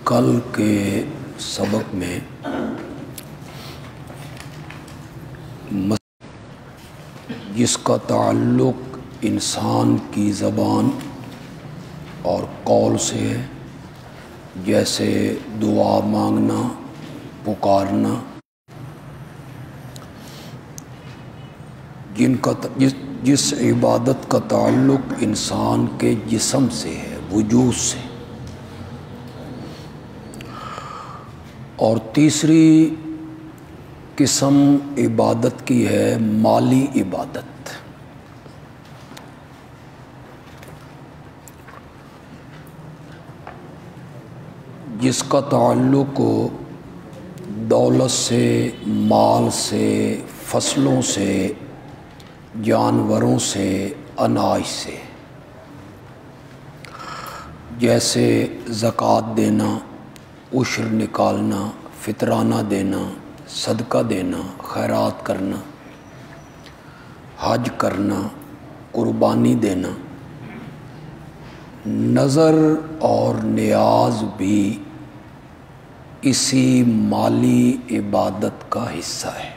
کل کے سبق میں جس کا تعلق انسان کی زبان اور قول سے ہے، جیسے دعا مانگنا، پکارنا، جس عبادت کا تعلق انسان کے جسم سے ہے، وجود سے، اور تیسری قسم عبادت کی ہے مالی عبادت۔ جس کا تعلق دولت سے، مال سے، فصلوں سے، جانوروں سے، اناج سے، جیسے زکوٰۃ دینا، عشر نکالنا، فطرانہ دینا، صدقہ دینا، خیرات کرنا، حج کرنا، قربانی دینا۔ نظر اور نیاز بھی اسی مالی عبادت کا حصہ ہے۔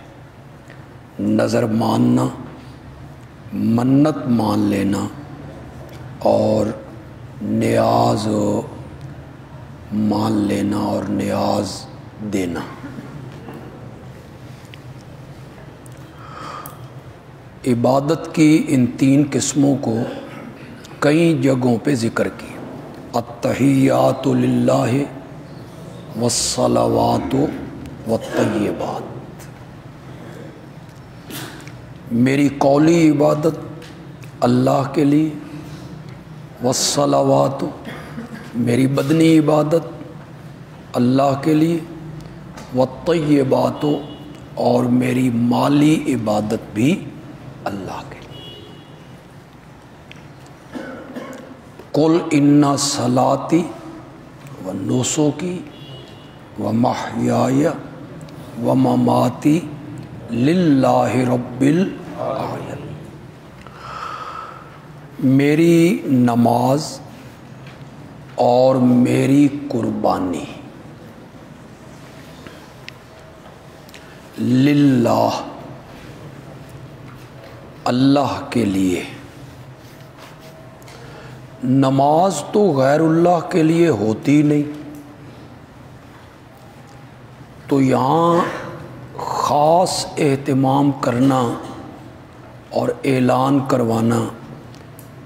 نظر ماننا، منت مان لینا، اور نیاز مان لینا اور نیاز دینا۔ عبادت کی ان تین قسموں کو کئی جگہوں پہ ذکر کیا۔ التحیات للہ والصلوات والطیبات، میری قولی عبادت اللہ کے لیے، والصلوات میری بدنی عبادت اللہ کے لیے، والطیبات اور میری مالی عبادت بھی اللہ کے لیے۔ قل ان صلاتی و نسکی و محیای و مماتی للہ رب العالمین، میری نماز اور میری قربانی للہ اللہ کے لیے۔ نماز تو غیر اللہ کے لیے ہوتی نہیں، تو یہاں خاص اہتمام کرنا اور اعلان کروانا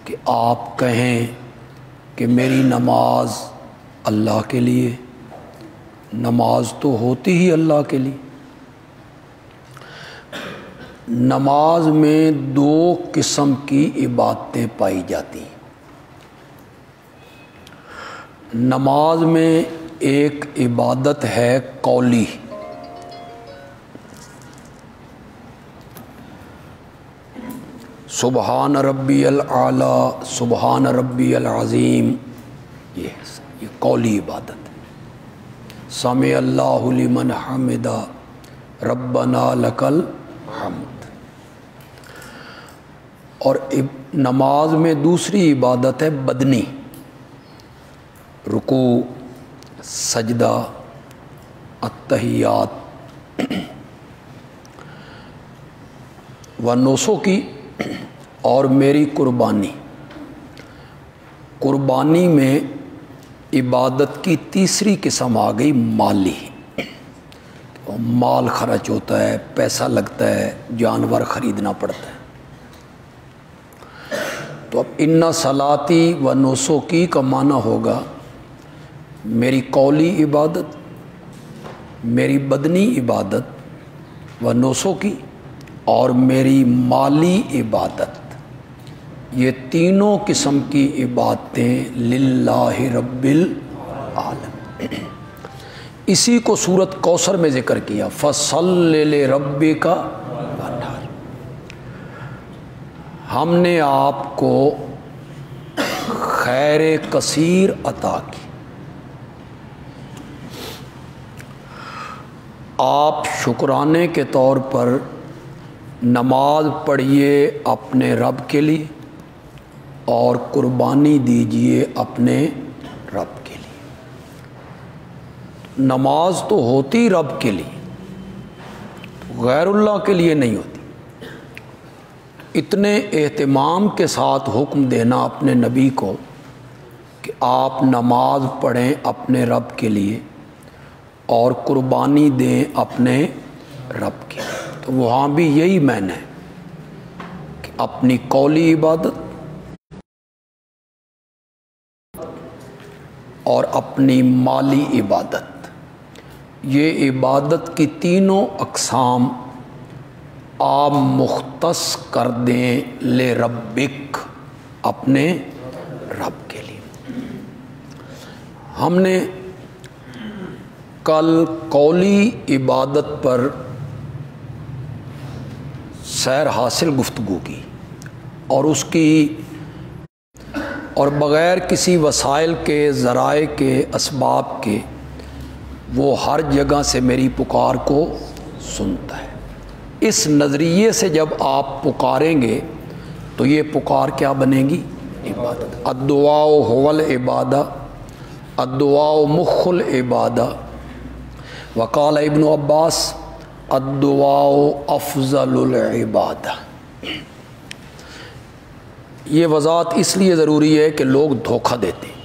کہ آپ کہیں کہ میری نماز اللہ کے لیے۔ نماز تو ہوتی ہی اللہ کے لیے۔ نماز میں دو قسم کی عبادتیں پائی جاتی ہیں۔ نماز میں ایک عبادت ہے قولی، سبحان ربی الاعلی، سبحان ربی العظیم، یہ قولی عبادت ہے۔ سمع اللہ لمن حمدہ، ربنا لک الحمد۔ اور نماز میں دوسری عبادت ہے بدنی، رکوع، سجدہ، التحیات و نسکی، اور میری قربانی۔ قربانی میں عبادت کی تیسری قسم آ گئی مالی، مال خرچ ہوتا ہے، پیسہ لگتا ہے، جانور خریدنا پڑتا ہے۔ تو اب ان صلاتی و نسکی کا معنی ہوگا میری قولی عبادت، میری بدنی عبادت و نسکی، اور میری مالی عبادت۔ یہ تینوں قسم کی عبادتیں للہ رب العالمین۔ اسی کو سورۃ کوثر میں ذکر کیا، فَصَلِّ لِرَبِّكَ وَانْحَرْ۔ ہم نے آپ کو خیر کثیر عطا کی۔ آپ شکرانے کے طور پر نماز پڑھیے اپنے رب کے لیے، اور قربانی دیجیے اپنے رب کے لیے۔ نماز تو ہوتی رب کے لیے، غیر اللہ کے لیے نہیں ہوتی۔ اتنے اہتمام کے ساتھ حکم دینا اپنے نبی کو کہ آپ نماز پڑھیں اپنے رب کے لیے اور قربانی دیں اپنے رب کے لیے، تو وہاں بھی یہی معنی ہے کہ اپنی قولی عبادت اور اپنی مالی عبادت، یہ عبادت کی تینوں اقسام آپ مختص کر دیں لے ربک، اپنے رب کے لیے۔ ہم نے کل قولی عبادت پر سیر حاصل گفتگو کی، اور اس کی اور بغیر کسی وسائل کے، ذرائع کے، اسباب کے وہ ہر جگہ سے میری پکار کو سنتا ہے۔ اس نظریے سے جب آپ پکاریں گے تو یہ پکار کیا بنے گی؟ عبادت۔ الدعاء هو العبادہ، الدعاء مخ العبادہ، وقال ابن عباس الدعاء افضل العبادہ۔ یہ وضاحت اس لیے ضروری ہے کہ لوگ دھوکہ دیتے ہیں،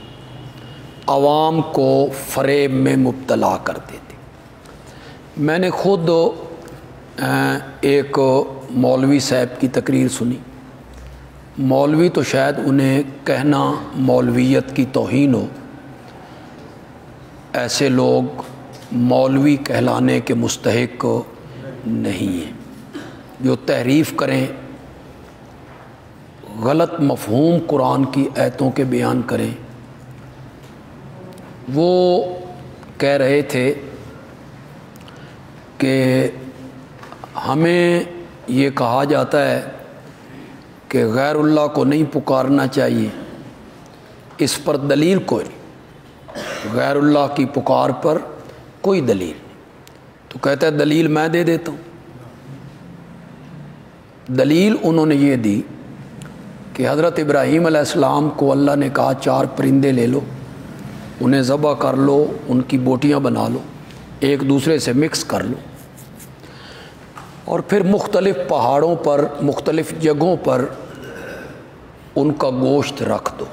عوام کو فریب میں مبتلا کر دیتے۔ میں نے خود ایک مولوی صاحب کی تقریر سنی۔ مولوی تو شاید انہیں کہنا مولویت کی توہین ہو، ایسے لوگ مولوی کہلانے کے مستحق نہیں ہیں، جو تحریف کریں، غلط مفہوم قرآن کی آیتوں کے بیان کریں۔ وہ کہہ رہے تھے کہ ہمیں یہ کہا جاتا ہے کہ غیر اللہ کو نہیں پکارنا چاہیے، اس پر دلیل کوئی نہیں، غیر اللہ کی پکار پر کوئی دلیل نہیں۔ تو کہتا ہے دلیل میں دے دیتا ہوں۔ دلیل انہوں نے یہ دی کہ حضرت ابراہیم علیہ السلام کو اللہ نے کہا 4 پرندے لے لو، انہیں ذبح کر لو، ان کی بوٹیاں بنا لو، ایک دوسرے سے مکس کر لو، اور پھر مختلف پہاڑوں پر، مختلف جگہوں پر ان کا گوشت رکھ دو،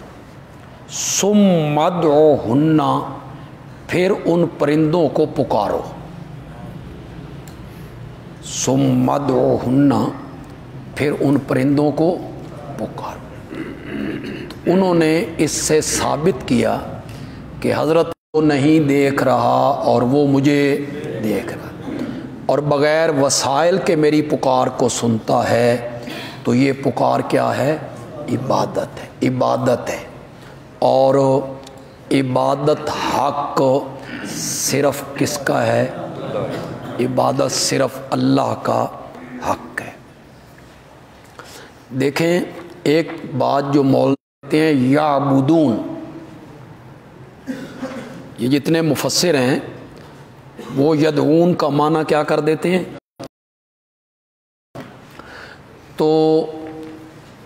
ثم ادعوہن، پھر ان پرندوں کو پکارو، ثم ادعوہن، پھر ان پرندوں کو پکارو۔ انہوں نے اس سے ثابت کیا کہ حضرت کو نہیں دیکھ رہا اور وہ مجھے دیکھ رہا، اور بغیر وسائل کے میری پکار کو سنتا ہے، تو یہ پکار کیا ہے؟ عبادت ہے، عبادت ہے۔ اور عبادت حق صرف کس کا ہے؟ عبادت صرف اللہ کا حق ہے۔ دیکھیں ایک بات جو مولوی کہتے ہیں یعبدون، یہ جتنے مفسر ہیں وہ یدعون کا معنی کیا کر دیتے ہیں؟ تو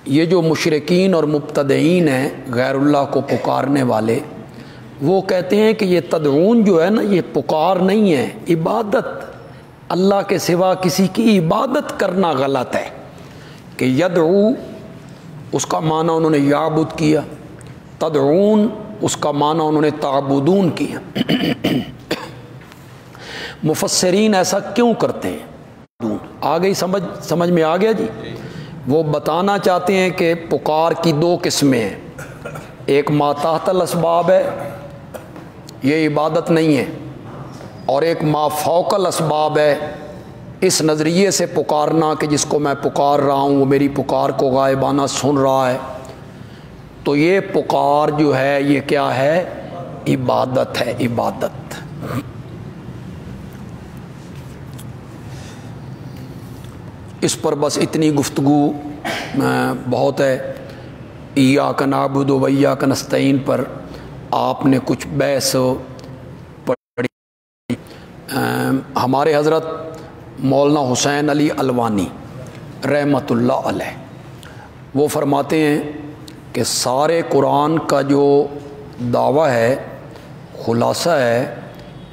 یہ جو مشرکین اور مبتدعین ہیں غیر اللہ کو پکارنے والے، وہ کہتے ہیں کہ یہ تدعون جو ہے نا، یہ پکار نہیں ہے، عبادت، اللہ کے سوا کسی کی عبادت کرنا غلط ہے۔ کہ یدعو اس کا معنی انہوں نے یعبد کیا، تدعون اس کا معنی انہوں نے تعبدون کیا۔ مفسرین ایسا کیوں کرتے ہیں؟ آ گئی سمجھ میں آ گیا جی؟ وہ بتانا چاہتے ہیں کہ پکار کی 2 قسمیں ہیں، ایک ما تحت الاسباب ہے، یہ عبادت نہیں ہے، اور ایک ما فوق الاسباب ہے، اس نظریے سے پکارنا کہ جس کو میں پکار رہا ہوں وہ میری پکار کو غائبانہ سن رہا ہے، تو یہ پکار جو ہے یہ کیا ہے؟ عبادت ہے، عبادت۔ اس پر بس اتنی گفتگو بہت ہے۔ ایاک نعبد و ایاک نستعین پر آپ نے کچھ بحث پڑھی۔ ہمارے حضرت مولانا حسین علی الوانی رحمۃ اللہ علیہ وہ فرماتے ہیں کہ سارے قرآن کا جو دعویٰ ہے، خلاصہ ہے،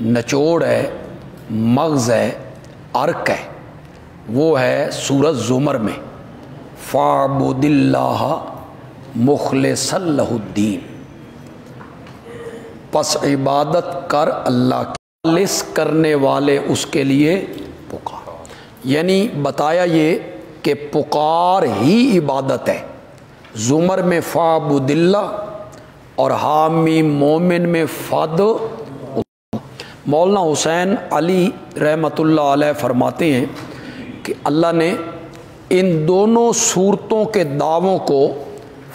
نچوڑ ہے، مغز ہے، عرق ہے، وہ ہے سورۃ زمر میں، فَاعْبُدِ اللَّهَ مُخْلِصًا لَهُ الدِّينَ، پس عبادت کر اللہ کی، خالص کرنے والے اس کے لیے پکار۔ یعنی بتایا یہ کہ پکار ہی عبادت ہے۔ زمر میں فَاعْبُدِ اللَّهَ اور حامیم مومن میں فد۔ مولانا حسین علی رحمۃ اللہ علیہ فرماتے ہیں کہ اللہ نے ان دونوں صورتوں کے دعووں کو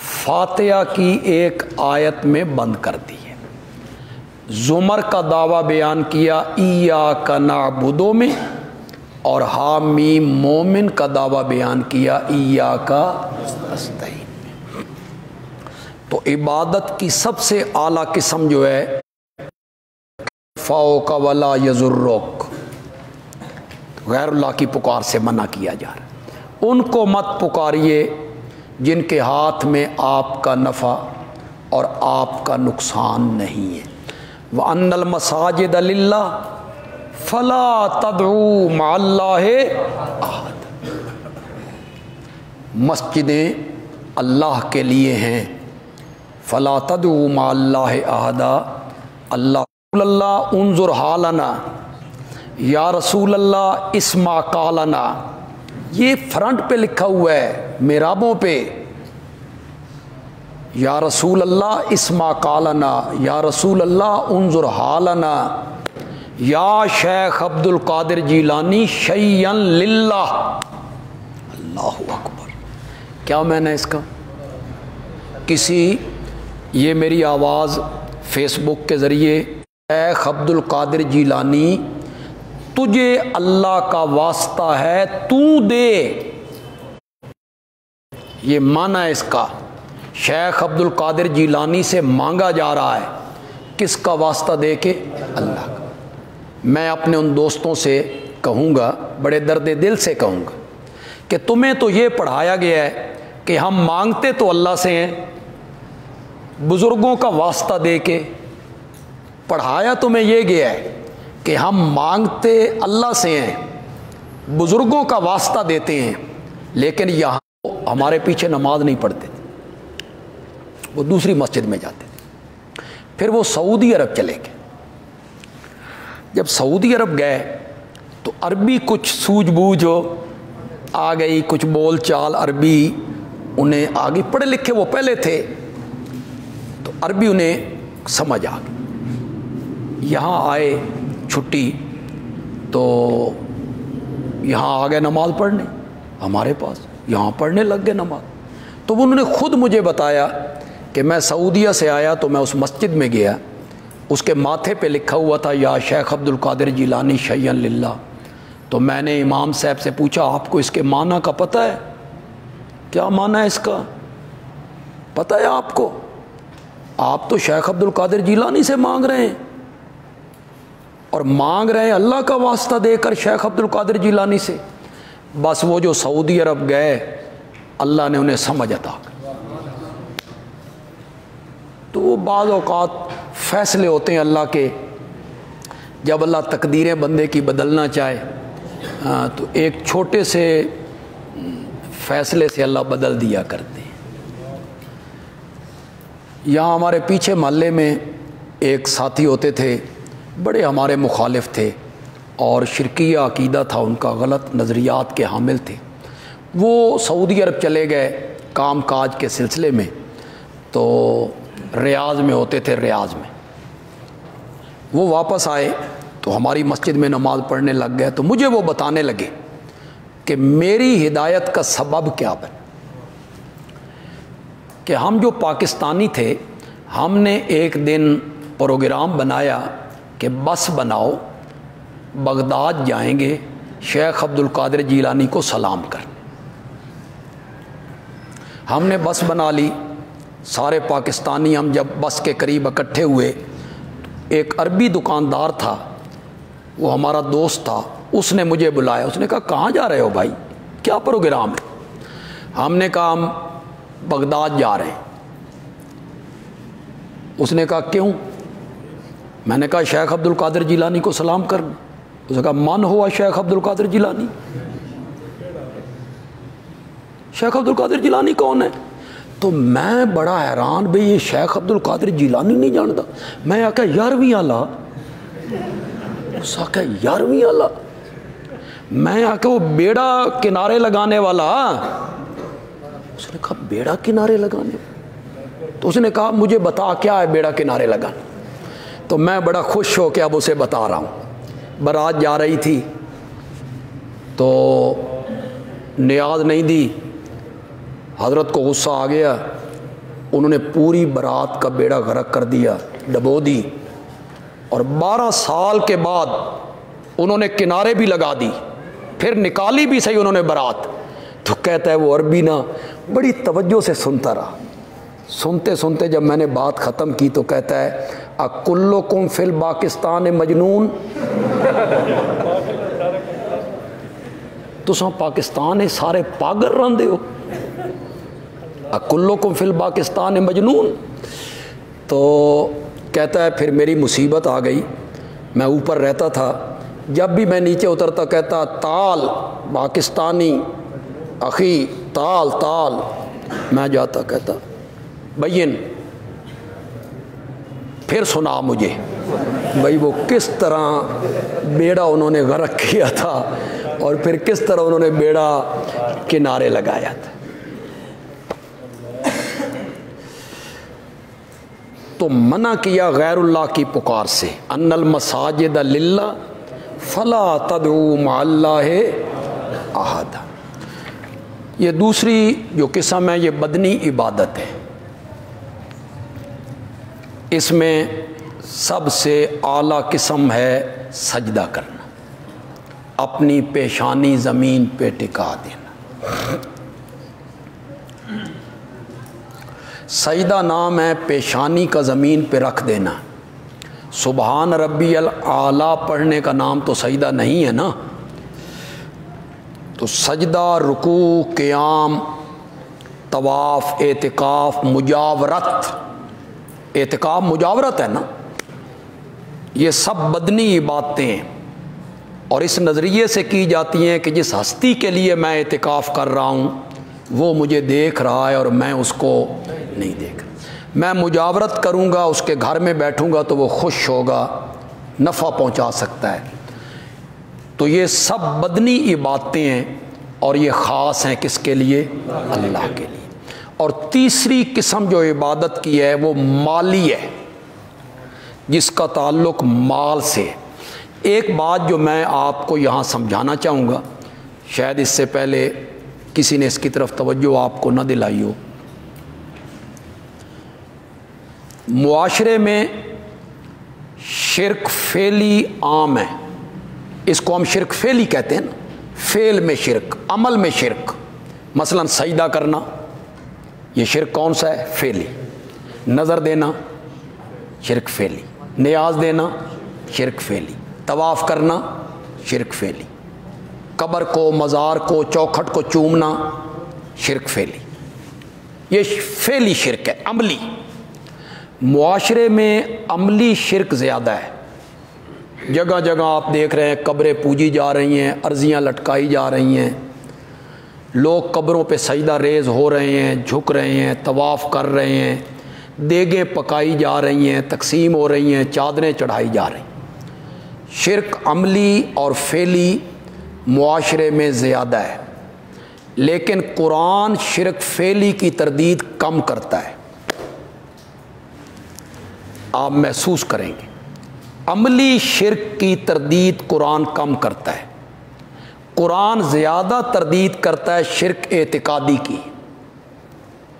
فاتحہ کی ایک آیت میں بند کر دی ہے۔ زمر کا دعویٰ بیان کیا ایاک نعبد میں، اور حامیم مومن کا دعویٰ بیان کیا ایاک نستعین میں۔ تو عبادت کی سب سے اعلیٰ قسم جو ہے فوق ولا یضرک، غیر اللہ کی پکار سے منع کیا جا رہا ہے۔ ان کو مت پکاریے جن کے ہاتھ میں آپ کا نفع اور آپ کا نقصان نہیں ہے۔ وَأَنَّ الْمَسَاجِدَ لِلَّهِ فَلَا تَدْعُوا مَعَ اللَّهِ أَحَدًا، مسجدیں اللہ کے لیے ہیں، فَلَا تَدْعُوا مَعَ اللَّهِ أَحَدًا، اللہ انظر حالنا، یا رسول اللہ اسمع قالنا، یہ فرنٹ پہ لکھا ہوا ہے محرابوں پہ، یا رسول اللہ اسمع قالنا، یا رسول اللہ انظر حالنا، یا شیخ عبد القادر جیلانی شیئا للہ۔ اللہ اکبر، کیا میں نے اس کا کسی، یہ میری آواز فیس بک کے ذریعے، شیخ عبد القادر جیلانی تجھے اللہ کا واسطہ ہے تو دے، یہ معنی ہے اس کا۔ شیخ عبد القادر جیلانی سے مانگا جا رہا ہے، کس کا واسطہ دے کے؟ اللہ کا۔ میں اپنے ان دوستوں سے کہوں گا، بڑے درد دل سے کہوں گا کہ تمہیں تو یہ پڑھایا گیا ہے کہ ہم مانگتے تو اللہ سے ہیں، بزرگوں کا واسطہ دے کے پڑھایا تمہیں یہ گیا ہے کہ ہم مانگتے اللہ سے ہیں، بزرگوں کا واسطہ دیتے ہیں، لیکن یہاں ہمارے پیچھے نماز نہیں پڑھتے تھے، وہ دوسری مسجد میں جاتے تھے۔ پھر وہ سعودی عرب چلے گئے۔ جب سعودی عرب گئے تو عربی کچھ سوجھ بوجھ ہو آ گئی، کچھ بول چال عربی انہیں آگے، پڑھے لکھے وہ پہلے تھے تو عربی انہیں سمجھ آ گئی۔ یہاں آئے چھٹی تو یہاں آ گئے نماز پڑھنے، ہمارے پاس یہاں پڑھنے لگ گئے نماز۔ تو انہوں نے خود مجھے بتایا کہ میں سعودیہ سے آیا تو میں اس مسجد میں گیا، اس کے ماتھے پہ لکھا ہوا تھا یا شیخ عبد القادر جیلانی شیئا للہ۔ تو میں نے امام صاحب سے پوچھا آپ کو اس کے معنی کا پتہ ہے؟ کیا معنی ہے اس کا پتہ ہے آپ کو؟ آپ تو شیخ عبد القادر جیلانی سے مانگ رہے ہیں، اور مانگ رہے ہیں اللہ کا واسطہ دے کر شیخ عبد القادر جیلانی سے۔ بس وہ جو سعودی عرب گئے اللہ نے انہیں سمجھ عطا کر۔ تو وہ بعض اوقات فیصلے ہوتے ہیں اللہ کے، جب اللہ تقدیریں بندے کی بدلنا چاہے تو ایک چھوٹے سے فیصلے سے اللہ بدل دیا کرتے ہیں۔ یہاں ہمارے پیچھے محلے میں ایک ساتھی ہوتے تھے، بڑے ہمارے مخالف تھے اور شرکیہ عقیدہ تھا ان کا، غلط نظریات کے حامل تھے۔ وہ سعودی عرب چلے گئے کام کاج کے سلسلے میں، تو ریاض میں ہوتے تھے، ریاض میں وہ واپس آئے تو ہماری مسجد میں نماز پڑھنے لگ گئے۔ تو مجھے وہ بتانے لگے کہ میری ہدایت کا سبب کیا بنا، کہ ہم جو پاکستانی تھے ہم نے ایک دن پروگرام بنایا کہ بس بناؤ، بغداد جائیں گے شیخ عبد القادر جیلانی کو سلام کرنے۔ ہم نے بس بنا لی، سارے پاکستانی ہم جب بس کے قریب اکٹھے ہوئے، ایک عربی دکاندار تھا، وہ ہمارا دوست تھا، اس نے مجھے بلایا، اس نے کہا کہاں جا رہے ہو بھائی، کیا پروگرام ہے؟ ہم نے کہا ہم بغداد جا رہے ہیں۔ اس نے کہا کیوں؟ میں نے کہا شیخ عبد القادر جیلانی کو سلام کرنا. اس نے کہا من ہوا شیخ عبد القادر جیلانی؟ شیخ عبد القادر جیلانی کون ہے؟ تو میں بڑا حیران، بھئی یہ شیخ عبد القادر جیلانی نہیں جانتا. میں آ کہ 11ویں آلہ. اس آ کہ 11ویں آلہ. میں آ کہ وہ بیڑا کنارے لگانے والا. اس نے کہا بیڑا کنارے لگانے؟ تو اس نے کہا مجھے بتا کیا ہے بیڑا کنارے لگانا. تو میں بڑا خوش ہو کے اب اسے بتا رہا ہوں. بارات جا رہی تھی تو نیاز نہیں دی، حضرت کو غصہ آ گیا، انہوں نے پوری بارات کا بیڑا غرق کر دیا، ڈبو دی، اور 12 سال کے بعد انہوں نے کنارے بھی لگا دی، پھر نکالی بھی صحیح انہوں نے بارات. تو کہتا ہے وہ عربی نا بڑی توجہ سے سنتا رہا. سنتے سنتے جب میں نے بات ختم کی تو کہتا ہے اکلکم فی الپاکستان مجنون، تساں پاکستان سارے پاگل رہندے ہو، اکلکم فی الپاکستان مجنون. تو کہتا ہے پھر میری مصیبت آ گئی. میں اوپر رہتا تھا، جب بھی میں نیچے اترتا کہتا تال پاکستانی اخی تال تال. میں جاتا کہتا بین پھر سنا مجھے بھائی وہ کس طرح بیڑا انہوں نے غرق کیا تھا اور پھر کس طرح انہوں نے بیڑا کنارے لگایا تھا. تو منع کیا غیر اللہ کی پکار سے. ان المساجد للہ فلا تدعوا مع اللہ احد. یہ دوسری جو قسم ہے یہ بدنی عبادت ہے. اس میں سب سے اعلیٰ قسم ہے سجدہ کرنا، اپنی پیشانی زمین پہ ٹکا دینا. سجدہ نام ہے پیشانی کا زمین پہ رکھ دینا. سبحان ربی الاعلیٰ پڑھنے کا نام تو سجدہ نہیں ہے نا. تو سجدہ، رکوع، قیام، طواف، اعتکاف، مجاورت. اعتکاف مجاورت ہے نا. یہ سب بدنی عبادتیں ہیں اور اس نظریے سے کی جاتی ہیں کہ جس ہستی کے لیے میں اعتکاف کر رہا ہوں وہ مجھے دیکھ رہا ہے اور میں اس کو نہیں دیکھ رہا. میں مجاورت کروں گا، اس کے گھر میں بیٹھوں گا تو وہ خوش ہوگا، نفع پہنچا سکتا ہے. تو یہ سب بدنی عبادتیں ہیں اور یہ خاص ہیں کس کے لیے؟ اللہ کے لیے. اور تیسری قسم جو عبادت کی ہے وہ مالی ہے، جس کا تعلق مال سے. ایک بات جو میں آپ کو یہاں سمجھانا چاہوں گا، شاید اس سے پہلے کسی نے اس کی طرف توجہ آپ کو نہ دلائی ہو. معاشرے میں شرک فعلی عام ہے. اس کو ہم شرک فعلی کہتے ہیں نا. فعل میں شرک، عمل میں شرک. مثلا سجدہ کرنا یہ شرک کون سا ہے؟ فعلی. نظر دینا شرک فعلی. نیاز دینا شرک فعلی. طواف کرنا شرک فعلی. قبر کو، مزار کو، چوکھٹ کو چومنا شرک فعلی. یہ فعلی شرک ہے، عملی. معاشرے میں عملی شرک زیادہ ہے. جگہ جگہ آپ دیکھ رہے ہیں قبریں پوجی جا رہی ہیں، عرضیاں لٹکائی جا رہی ہیں، لوگ قبروں پہ سجدہ ریز ہو رہے ہیں، جھک رہے ہیں، طواف کر رہے ہیں، دیگیں پکائی جا رہی ہیں، تقسیم ہو رہی ہیں، چادریں چڑھائی جا رہی ہیں. شرک عملی اور فعلی معاشرے میں زیادہ ہے، لیکن قرآن شرک فعلی کی تردید کم کرتا ہے. آپ محسوس کریں گے عملی شرک کی تردید قرآن کم کرتا ہے. قرآن زیادہ تردید کرتا ہے شرک اعتقادی کی.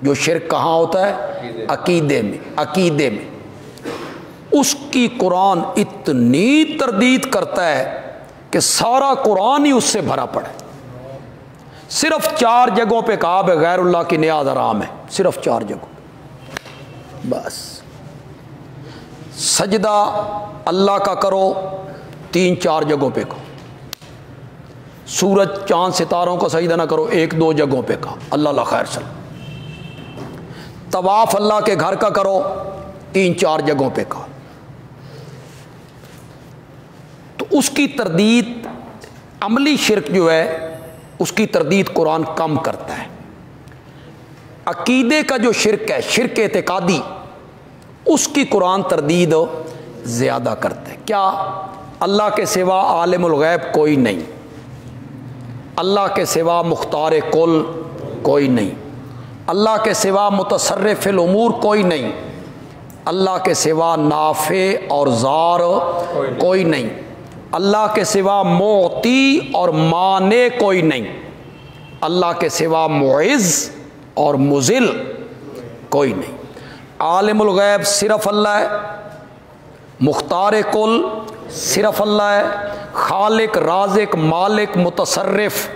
جو شرک کہاں ہوتا ہے؟ عقیدے میں. عقیدے میں اس کی قرآن اتنی تردید کرتا ہے کہ سارا قرآن ہی اس سے بھرا پڑا ہے. صرف 4 جگہوں پہ کہا ہے غیر اللہ کی نیاز حرام ہے، صرف 4 جگہوں بس. سجدہ اللہ کا کرو 3-4 جگہوں پہ کہو. سورج چاند ستاروں کو سجدہ نہ کرو 1-2 جگہوں پہ کہا، اللہ لا خیر سل. طواف اللہ کے گھر کا کرو 3-4 جگہوں پہ کہا. تو اس کی تردید، عملی شرک جو ہے اس کی تردید قرآن کم کرتا ہے۔ عقیدے کا جو شرک ہے، شرک اعتقادی، اس کی قرآن تردید زیادہ کرتا ہے۔ کیا؟ اللہ کے سوا عالم الغیب کوئی نہیں، اللہ کے سوا مختار کل کوئی نہیں، اللہ کے سوا متصرف الامور کوئی نہیں، اللہ کے سوا نافع اور ضار کوئی نہیں، اللہ کے سوا معطی اور مانع کوئی نہیں، اللہ کے سوا معز اور مذل کوئی نہیں۔ عالم الغیب صرف اللہ ہے، مختار کل صرف اللہ ہے، خالق رازق مالک متصرف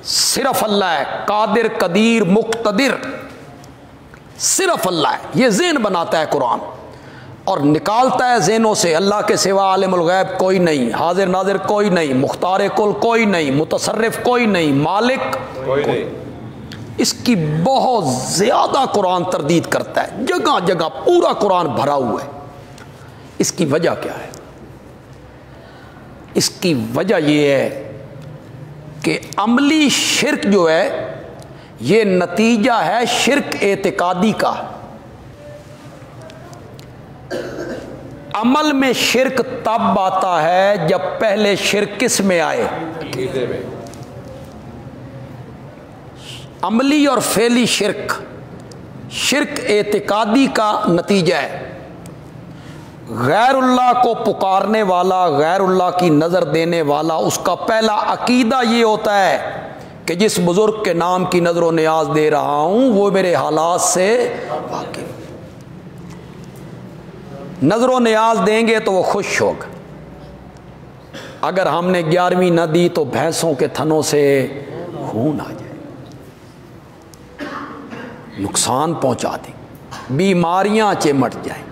صرف اللہ ہے، قادر قدیر مقتدر صرف اللہ ہے۔ یہ ذہن بناتا ہے قرآن اور نکالتا ہے ذہنوں سے اللہ کے سوا عالم الغیب کوئی نہیں، حاضر ناظر کوئی نہیں، مختار کل کوئی نہیں، متصرف کوئی نہیں، مالک کوئی نہیں۔ اس کی بہت زیادہ قرآن تردید کرتا ہے، جگہ جگہ پورا قرآن بھرا ہوا ہے۔ اس کی وجہ کیا ہے؟ اس کی وجہ یہ ہے کہ عملی شرک جو ہے یہ نتیجہ ہے شرک اعتقادی کا۔ عمل میں شرک تب آتا ہے جب پہلے شرک کس میں آئے؟ عقیدے میں۔ عملی اور فعلی شرک، شرک اعتقادی کا نتیجہ ہے۔ غیر اللہ کو پکارنے والا، غیر اللہ کی نظر دینے والا، اس کا پہلا عقیدہ یہ ہوتا ہے کہ جس بزرگ کے نام کی نظر و نیاز دے رہا ہوں وہ میرے حالات سے واقف، نظر و نیاز دیں گے تو وہ خوش ہوگا۔ اگر ہم نے 11ویں نہ دی تو بھینسوں کے تھنوں سے خون آ جائے، نقصان پہنچا دیں، بیماریاں چمٹ جائیں۔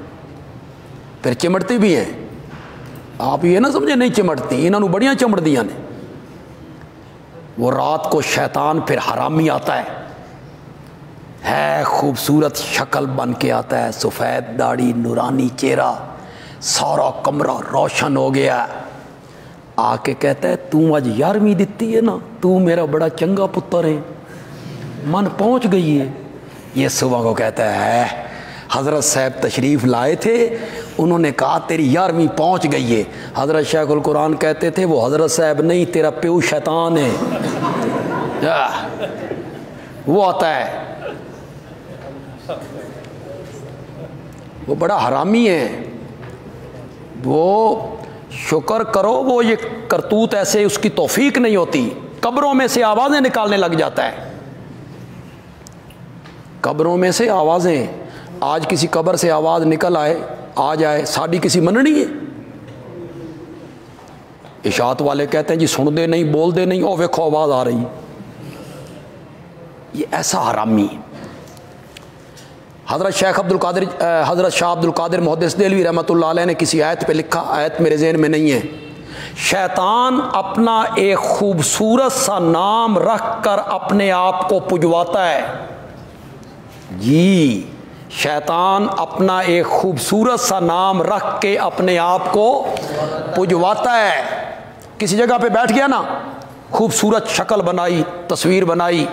پھر چمٹتی بھی ہیں، آپ یہ نہ سمجھے نہیں چمٹتی، انہوں نے بڑیاں چمٹ دیاں نے۔ وہ رات کو شیطان پھر حرامی آتا ہے خوبصورت شکل بن کے آتا ہے، سفید داڑھی، نورانی چہرہ، سارا کمرہ روشن ہو گیا، آ کے کہتا ہے تو آج 11ویں دیتی ہے نا، تو میرا بڑا چنگا پتر ہے، من پہنچ گئی ہے۔ یہ صبح کو کہتا ہے حضرت صاحب تشریف لائے تھے، انہوں نے کہا تیری 11ویں پہنچ گئی ہے۔ حضرت شیخ القرآن کہتے تھے وہ حضرت صاحب نہیں، تیرا پیو شیطان ہے۔ وہ آتا ہے، وہ بڑا حرامی ہے، وہ شکر کرو وہ یہ کرتوت ایسے اس کی توفیق نہیں ہوتی، قبروں میں سے آوازیں نکالنے لگ جاتا ہے، قبروں میں سے آوازیں۔ آج کسی قبر سے آواز نکل آئے، آ جائے، ساڑی کسی مننی ہے؟ اشاعت والے کہتے ہیں جی سن دے نہیں، بول دے نہیں، او ویکھو آواز آ رہی۔ یہ ایسا حرامی ہے۔ حضرت شاہ عبد القادر محدث دہلوی رحمۃ اللہ علیہ نے کسی آیت پہ لکھا، آیت میرے ذہن میں نہیں ہے، شیطان اپنا ایک خوبصورت سا نام رکھ کر اپنے آپ کو پجواتا ہے۔ جی، شیطان اپنا ایک خوبصورت سا نام رکھ کے اپنے آپ کو پجواتا ہے۔ کسی جگہ پہ بیٹھ گیا نا، خوبصورت شکل بنائی، تصویر بنائی،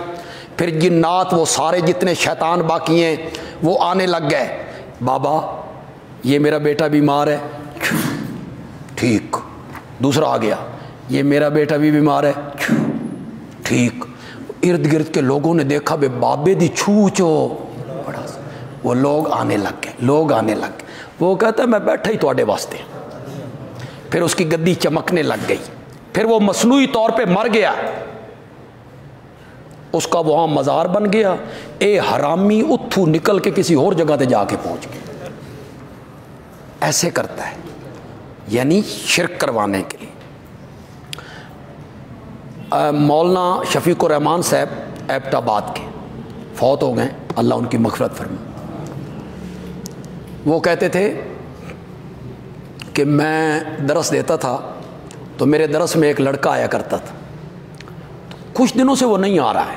پھر جنات وہ سارے جتنے شیطان باقی ہیں وہ آنے لگ گئے، بابا یہ میرا بیٹا بیمار ہے، ٹھیک۔ دوسرا آ گیا، یہ میرا بیٹا بھی بیمار ہے، ٹھیک۔ ارد گرد کے لوگوں نے دیکھا بے بابے دی چھوچو، بڑا وہ لوگ آنے لگ گئے، وہ کہتا ہے میں بیٹھا ہی تواڈے واسطے۔ پھر اس کی گدی چمکنے لگ گئی، پھر وہ مصنوعی طور پہ مر گیا، اس کا وہاں مزار بن گیا۔ اے حرامی اتھو نکل کے کسی اور جگہ تے جا کے پہنچ گیا۔ ایسے کرتا ہے، یعنی شرک کروانے کے لیے۔ مولانا شفیق الرحمان صاحب ایبٹ آباد کے فوت ہو گئے، اللہ ان کی مغفرت فرمائے۔ وہ کہتے تھے کہ میں درس دیتا تھا تو میرے درس میں ایک لڑکا آیا کرتا تھا، کچھ دنوں سے وہ نہیں آ رہا ہے،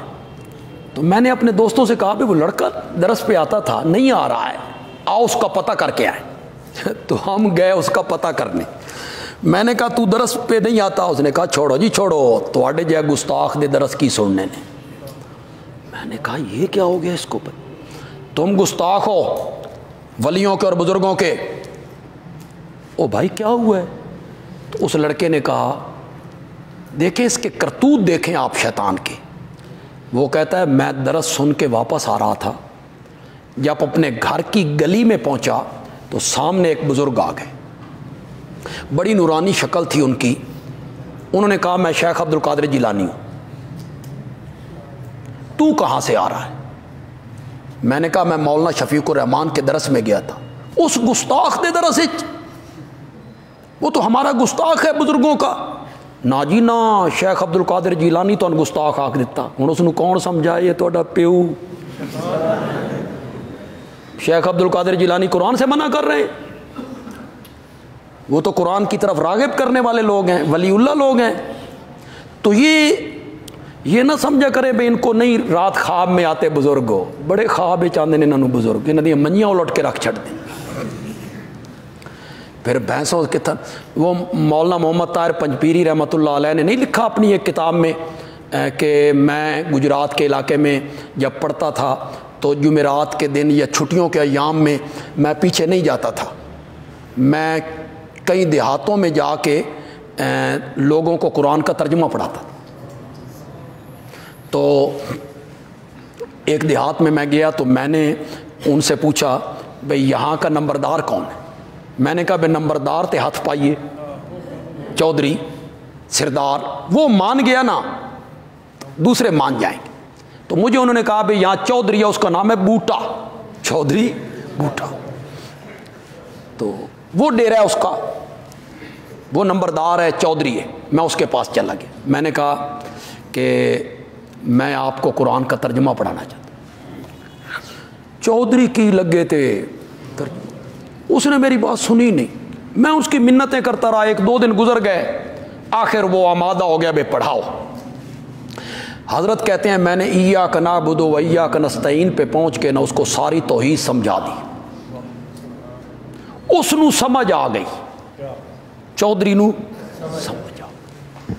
تو میں نے اپنے دوستوں سے کہا کہ وہ لڑکا درس پہ آتا تھا نہیں آ رہا ہے، آؤ اس کا پتہ کر کے آئے۔ تو ہم گئے اس کا پتہ کرنے، میں نے کہا تو درس پہ نہیں آتا؟ اس نے کہا چھوڑو جی چھوڑو، تواڈے جے گستاخ دے درس کی سننے نے۔ میں نے کہا یہ کیا ہو گیا اس کو؟ تم گستاخ ہو ولیوں کے اور بزرگوں کے۔ او بھائی کیا ہوا ہے؟ تو اس لڑکے نے کہا دیکھیں اس کے کرتوت دیکھیں آپ شیطان کے۔ وہ کہتا ہے میں درس سن کے واپس آ رہا تھا، جب اپنے گھر کی گلی میں پہنچا تو سامنے ایک بزرگ آ گئے، بڑی نورانی شکل تھی ان کی۔ انہوں نے کہا میں شیخ عبد القادر جیلانی ہوں، تو کہاں سے آ رہا ہے؟ میں نے کہا میں مولانا شفیق الرحمان کے درس میں گیا تھا۔ اس گستاخ دے درس، وہ تو ہمارا گستاخ ہے بزرگوں کا۔ نا جی نا، شیخ عبد القادر جیلانی تو گستاخ آکھ دیتا۔ ہوں اس نو کون سمجھائے؟ یہ تہاڈا پیو شیخ عبد القادر جیلانی قرآن سے منع کر رہے ہیں؟ وہ تو قرآن کی طرف راغب کرنے والے لوگ ہیں، ولی اللہ لوگ ہیں۔ تو یہ نہ سمجھا کرے بھائی ان کو نہیں رات خواب میں آتے بزرگ ہو، بڑے خواب چاہتے ہیں انہوں بزرگ، انہوں نے منیاں الٹ کے رکھ چھڑ دیں۔ پھر بھینسوں کے وہ مولانا محمد طاہر پنجپیری رحمۃ اللہ علیہ نے نہیں لکھا اپنی ایک کتاب میں کہ میں گجرات کے علاقے میں جب پڑھتا تھا تو جمعرات کے دن یا چھٹیوں کے ایام میں میں پیچھے نہیں جاتا تھا، میں کئی دیہاتوں میں جا کے لوگوں کو قرآن کا ترجمہ پڑھاتا تھا۔ تو ایک دیہات میں گیا تو میں نے ان سے پوچھا بھئی یہاں کا نمبردار کون ہے؟ میں نے کہا بھئی نمبردار تے ہاتھ پائیے، چودھری سردار۔ وہ مان گیا نا، دوسرے مان جائیں گے۔ تو مجھے انہوں نے کہا بھئی یہاں چودھری ہے، اس کا نام ہے بوٹا، چودھری بوٹا۔ تو وہ ڈیرہ ہے اس کا، وہ نمبردار ہے، چودھری ہے۔ میں اس کے پاس چلا گیا، میں نے کہا کہ میں آپ کو قرآن کا ترجمہ پڑھانا چاہتا ہوں۔ چودھری کی لگے تھے، اس نے میری بات سنی نہیں۔ میں اس کی منتیں کرتا رہا، ایک دو دن گزر گئے، آخر وہ آمادہ ہو گیا بے پڑھاؤ۔ حضرت کہتے ہیں میں نے ایاک نعبد و ایاک نستعین پہ پہنچ کے نہ اس کو ساری توحید سمجھا دی، اس نو سمجھ آ گئی، چودھری نو سمجھ آ گئی۔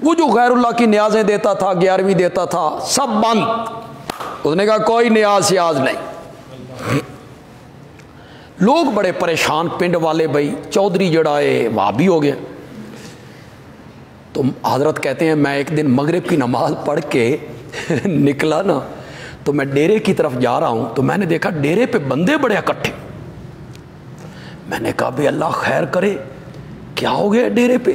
وہ جو غیر اللہ کی نیازیں دیتا تھا، 11ویں دیتا تھا، سب بند۔ اس نے کہا کوئی نیاز شیاز نہیں۔ لوگ بڑے پریشان، پنڈ والے، بھائی چودھری جڑا ہے وہابی ہو گیا۔ تو حضرت کہتے ہیں میں ایک دن مغرب کی نماز پڑھ کے نکلا نا، تو میں ڈیرے کی طرف جا رہا ہوں، تو میں نے دیکھا ڈیرے پہ بندے بڑے اکٹھے۔ میں نے کہا بھئی اللہ خیر کرے، کیا ہو گیا ڈیرے پہ؟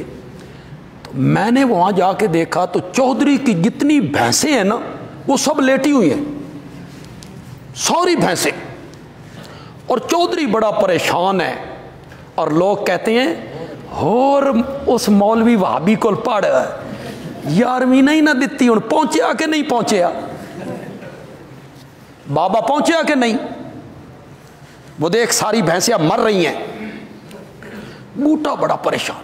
تو میں نے وہاں جا کے دیکھا تو چودھری کی جتنی بھینسیں ہیں نا وہ سب لیٹی ہوئی ہیں، ساری بھینسیں، اور چودھری بڑا پریشان ہے۔ اور لوگ کہتے ہیں اور اس مولوی وہابی کو پڑھ 11ویں نہیں نہ دیتی، ہوں پہنچیا کہ نہیں پہنچیا؟ بابا پہنچیا کہ نہیں؟ وہ دیکھ ساری بھینسیں مر رہی ہیں۔ بوٹا بڑا پریشان۔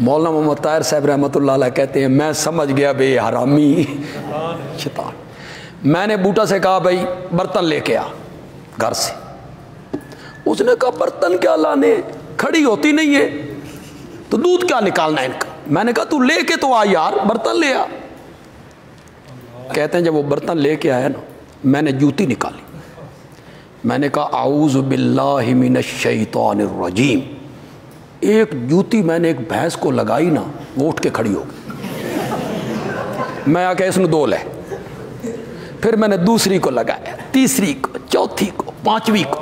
مولانا محمد طاہر صاحب رحمۃ اللہ علیہ کہتے ہیں میں سمجھ گیا بے حرامی شیطان۔ میں نے بوٹا سے کہا بھائی برتن لے کے آ گھر سے۔ اس نے کہا برتن کیا لانے، کھڑی ہوتی نہیں ہے تو دودھ کیا نکالنا ہے ان کا؟ میں نے کہا تو لے کے تو آ یار، برتن لے آ۔ کہتے ہیں جب وہ برتن لے کے آیا نا، میں نے جوتی نکالی، میں نے کہا اعوذ باللہ من الشیطان الرجیم۔ ایک جوتی میں نے ایک بھینس کو لگائی نا، وہ اٹھ کے کھڑی ہو گئی۔ میں آ کے اس نے دو لے، پھر میں نے دوسری کو لگایا، تیسری کو، چوتھی کو، پانچویں کو۔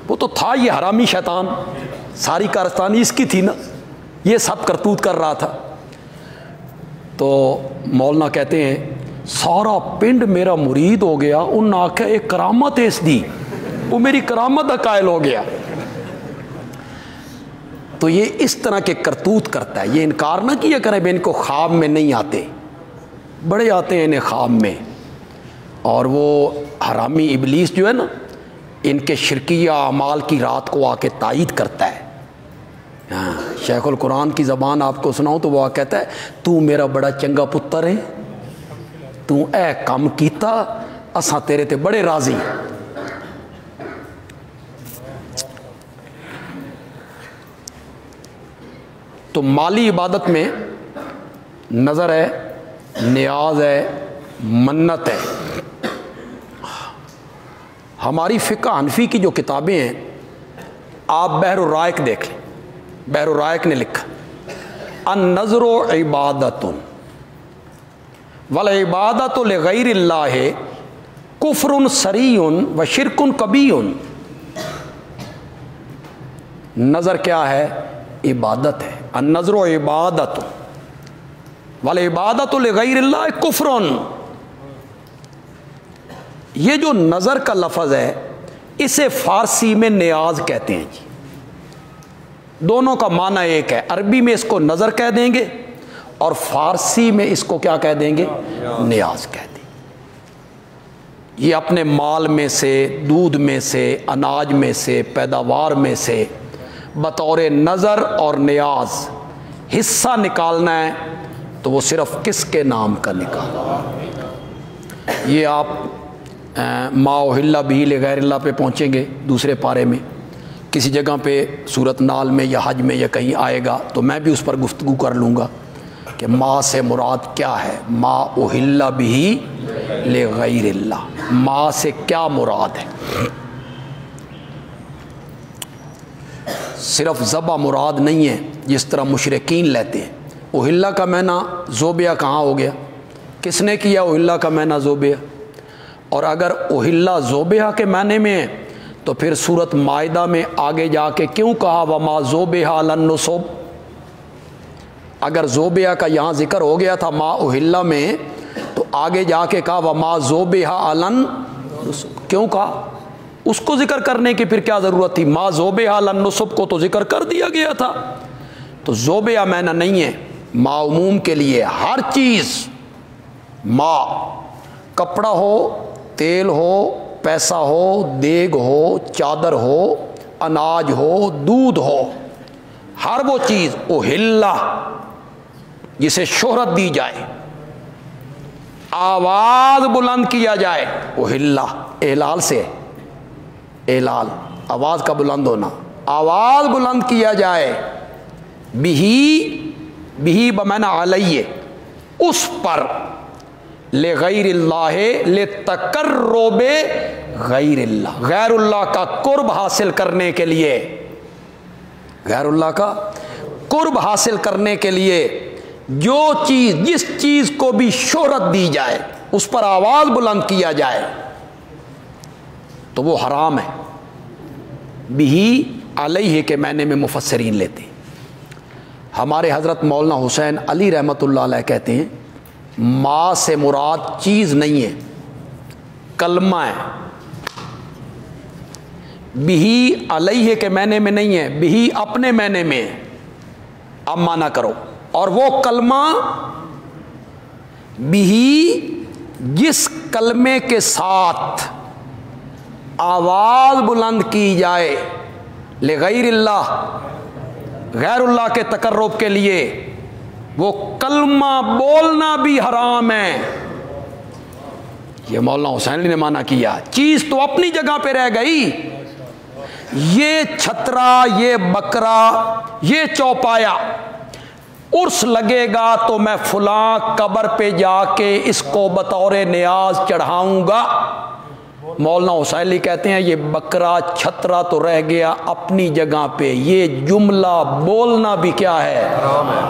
وہ تو تھا یہ حرامی شیطان، ساری کارستانی اس کی تھی نا، یہ سب کرتوت کر رہا تھا۔ تو مولانا کہتے ہیں سارا پنڈ میرا مرید ہو گیا، ان نے آکھا ایک کرامت ہے اس دی، وہ میری کرامت کا قائل ہو گیا۔ تو یہ اس طرح کے کرتوت کرتا ہے۔ یہ انکار نہ کیا کریں بھائی ان کو خواب میں نہیں آتے، بڑے آتے ہیں انہیں خواب میں۔ اور وہ حرامی ابلیس جو ہے نا، ان کے شرکیہ اعمال کی رات کو آ کے تائید کرتا ہے۔ ہاں، شیخ القرآن کی زبان آپ کو سناؤں تو وہ کہتا ہے تو میرا بڑا چنگا پتر ہے، تو اے کام کیتا، اساں تیرے تے بڑے راضی۔ تو مالی عبادت میں نظر ہے، نیاز ہے، منت ہے۔ ہماری فقہ حنفی کی جو کتابیں ہیں، آپ بحر الرائق دیکھ لیں، بحر الرائق نے لکھا النظر عبادت والعبادت لغیر اللہ کفر صریح و شرک کبیح۔ نظر کیا ہے؟ عبادت ہے۔ النظر عبادت والعبادت لغیر اللہ کفر۔ یہ جو نظر کا لفظ ہے اسے فارسی میں نیاز کہتے ہیں جی، دونوں کا معنی ایک ہے، عربی میں اس کو نظر کہہ دیں گے اور فارسی میں اس کو کیا کہہ دیں گے؟ نیاز کہہ دیں گے۔ یہ اپنے مال میں سے، دودھ میں سے، اناج میں سے، پیداوار میں سے بطور نظر اور نیاز حصہ نکالنا ہے تو وہ صرف کس کے نام کا نکالنا؟ یہ آپ ما احل بہ لغیر اللہ پہ پہنچیں گے دوسرے پارے میں، کسی جگہ پہ سورۃ نال میں یا حج میں یا کہیں آئے گا تو میں بھی اس پر گفتگو کر لوں گا کہ ما سے مراد کیا ہے، ما احل بہ لغیر اللہ، ما سے کیا مراد ہے۔ صرف ذبح مراد نہیں ہے جس طرح مشرکین لیتے ہیں۔ احلہ کا معنی ذوبیہ کہاں ہو گیا؟ کس نے کیا احلہ کا معنی ذوبیہ؟ اور اگر احلہ ذوبیہ کے معنی میں ہے تو پھر سورۃ مائدہ میں آگے جا کے کیوں کہا وما ذوبیہ علی النصب؟ اگر ذوبیہ کا یہاں ذکر ہو گیا تھا ما احلہ میں تو آگے جا کے کہا وما ذوبیہ علی النصب، کیوں کہا؟ اس کو ذکر کرنے کی پھر کیا ضرورت تھی؟ ما ذوبیہ علی النصب کو تو ذکر کر دیا گیا تھا۔ تو ذوبیہ معنی نہیں ہے، ما عموم کے لیے ہر چیز، ما کپڑا ہو، تیل ہو، پیسہ ہو، دیگ ہو، چادر ہو، اناج ہو، دودھ ہو، ہر وہ چیز احلہ جسے شہرت دی جائے، آواز بلند کیا جائے، احلہ احلال سے، احلال آواز کا بلند ہونا، آواز بلند کیا جائے، بہی بمعنی علیہ، اس پر، لغیر اللہ لتقرب غیر اللہ، غیر اللہ کا قرب حاصل کرنے کے لیے، غیر اللہ کا قرب حاصل کرنے کے لیے جو چیز، جس چیز کو بھی شہرت دی جائے، اس پر آواز بلند کیا جائے تو وہ حرام ہے۔ بہی علیہ کے معنی میں مفسرین لیتے ہیں۔ ہمارے حضرت مولانا حسین علی رحمۃ اللہ علیہ کہتے ہیں ما سے مراد چیز نہیں ہے، کلمہ ہے۔ بہی علیہ کے معنی میں نہیں ہے، بہی اپنے معنی میں ہے، اب مانا کرو، اور وہ کلمہ بہی جس کلمے کے ساتھ آواز بلند کی جائے لغیر اللہ، غیر اللہ کے تقرب کے لیے، وہ کلمہ بولنا بھی حرام ہے۔ یہ مولانا حسین علی نے مانا کیا، چیز تو اپنی جگہ پہ رہ گئی، یہ چھترا، یہ بکرا، یہ چوپایا، عرس لگے گا تو میں فلاں قبر پہ جا کے اس کو بطور نیاز چڑھاؤں گا۔ مولانا حسین علی کہتے ہیں یہ بکرا، چھترا تو رہ گیا اپنی جگہ پہ، یہ جملہ بولنا بھی کیا ہے؟ حرام ہے۔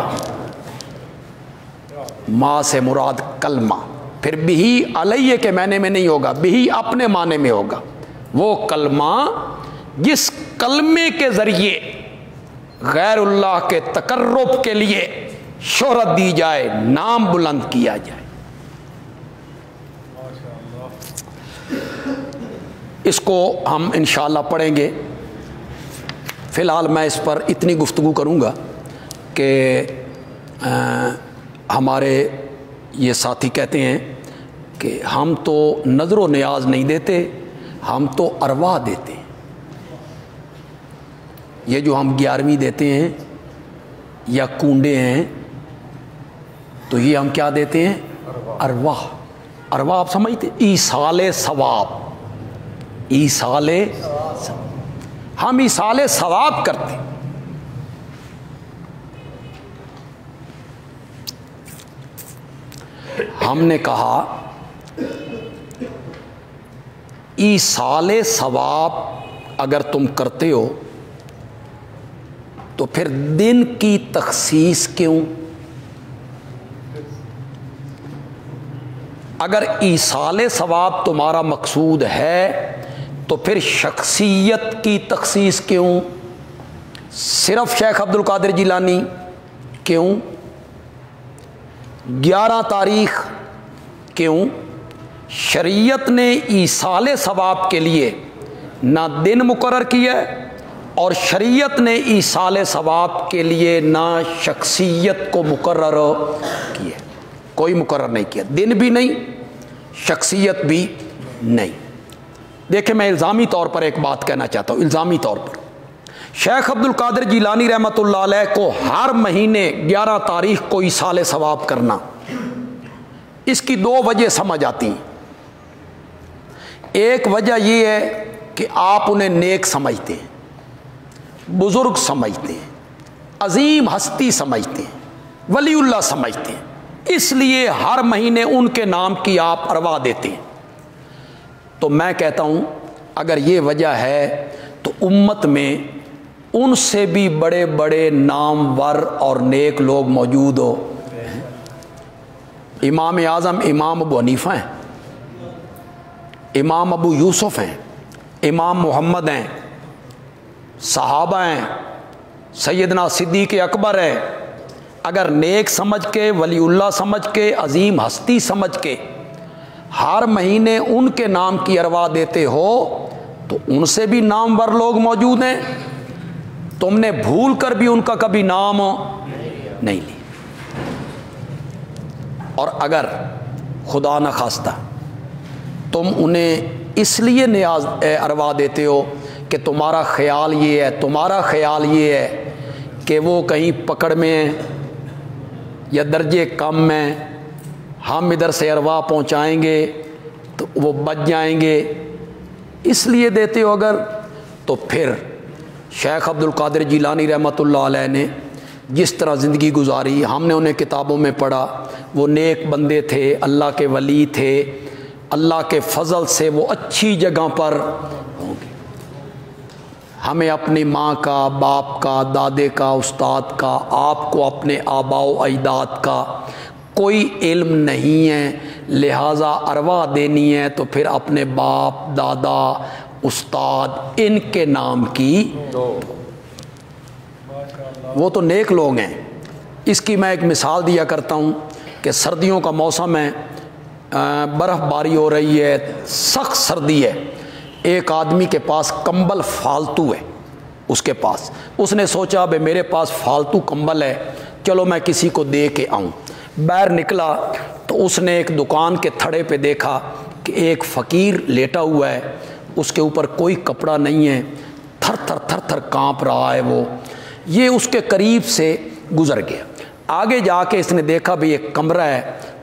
ما سے مراد کلمہ، پھر بہی علیہ کے معنی میں نہیں ہوگا، بہی اپنے معنی میں ہوگا، وہ کلمہ جس کلمے کے ذریعے غیر اللہ کے تقرب کے لیے شہرت دی جائے، نام بلند کیا جائے۔ اس کو ہم انشاءاللہ پڑھیں گے۔ فی الحال میں اس پر اتنی گفتگو کروں گا کہ ہمارے یہ ساتھی کہتے ہیں کہ ہم تو نظر و نیاز نہیں دیتے، ہم تو ارواح دیتے ہیں۔ یہ جو ہم 11ویں دیتے ہیں یا کنڈے ہیں تو یہ ہم کیا دیتے ہیں؟ ارواح۔ ارواح آپ سمجھتے؟ ایصال ثواب، ایصال، ہم ایصال ثواب کرتے۔ ہم نے کہا ایصال ثواب اگر تم کرتے ہو تو پھر دن کی تخصیص کیوں؟ اگر ایصال ثواب تمہارا مقصود ہے تو پھر شخصیت کی تخصیص کیوں؟ صرف شیخ عبد القادر جیلانی کیوں؟ 11 تاریخ کیوں؟ شریعت نے ایصال ثواب کے لیے نہ دن مقرر کیا اور شریعت نے ایصال ثواب کے لیے نہ شخصیت کو مقرر کیا، کوئی مقرر نہیں کیا، دن بھی نہیں، شخصیت بھی نہیں۔ دیکھیں میں الزامی طور پر ایک بات کہنا چاہتا ہوں، الزامی طور پر شیخ عبد القادر جیلانی رحمۃ اللہ علیہ کو ہر مہینے 11 تاریخ کو ایصال ثواب کرنا، اس کی 2 وجہ سمجھ آتی ہیں۔ ایک وجہ یہ ہے کہ آپ انہیں نیک سمجھتے ہیں، بزرگ سمجھتے ہیں، عظیم ہستی سمجھتے ہیں، ولی اللہ سمجھتے ہیں، اس لیے ہر مہینے ان کے نام کی آپ ارواح دیتے ہیں۔ تو میں کہتا ہوں اگر یہ وجہ ہے تو امت میں ان سے بھی بڑے بڑے نامور اور نیک لوگ موجود ہو۔ امام اعظم امام ابو حنیفہ ہیں، امام ابو یوسف ہیں، امام محمد ہیں، صحابہ ہیں، سیدنا صدیق اکبر ہے۔ اگر نیک سمجھ کے، ولی اللہ سمجھ کے، عظیم ہستی سمجھ کے ہر مہینے ان کے نام کی ارواح دیتے ہو تو ان سے بھی نامور لوگ موجود ہیں، تم نے بھول کر بھی ان کا کبھی نام نہیں لی۔ اور اگر خدا نخواستہ تم انہیں اس لیے نیاز ارواح دیتے ہو کہ تمہارا خیال یہ ہے، تمہارا خیال یہ ہے کہ وہ کہیں پکڑ میں ہیں یا درجے کم میں، ہم ادھر سے ارواح پہنچائیں گے تو وہ بچ جائیں گے، اس لیے دیتے ہو اگر، تو پھر شیخ عبد القادر جیلانی رحمۃ اللہ علیہ نے جس طرح زندگی گزاری، ہم نے انہیں کتابوں میں پڑھا، وہ نیک بندے تھے، اللہ کے ولی تھے، اللہ کے فضل سے وہ اچھی جگہ پر ہوں گے۔ ہمیں اپنی ماں کا، باپ کا، دادے کا، استاد کا، آپ کو اپنے آباء و اجداد کا کوئی علم نہیں ہے، لہٰذا ارواح دینی ہے تو پھر اپنے باپ، دادا، استاد ان کے نام کی، وہ تو نیک لوگ ہیں۔ اس کی میں ایک مثال دیا کرتا ہوں کہ سردیوں کا موسم ہے، برف باری ہو رہی ہے، سخت سردی ہے، ایک آدمی کے پاس کمبل فالتو ہے، اس کے پاس، اس نے سوچا بھئی میرے پاس فالتو کمبل ہے، چلو میں کسی کو دے کے آؤں۔ باہر نکلا تو اس نے ایک دکان کے تھڑے پہ دیکھا کہ ایک فقیر لیٹا ہوا ہے، اس کے اوپر کوئی کپڑا نہیں ہے، تھر تھر تھر تھر کانپ رہا ہے وہ، یہ اس کے قریب سے گزر گیا۔ آگے جا کے اس نے دیکھا بھی ایک کمرہ ہے،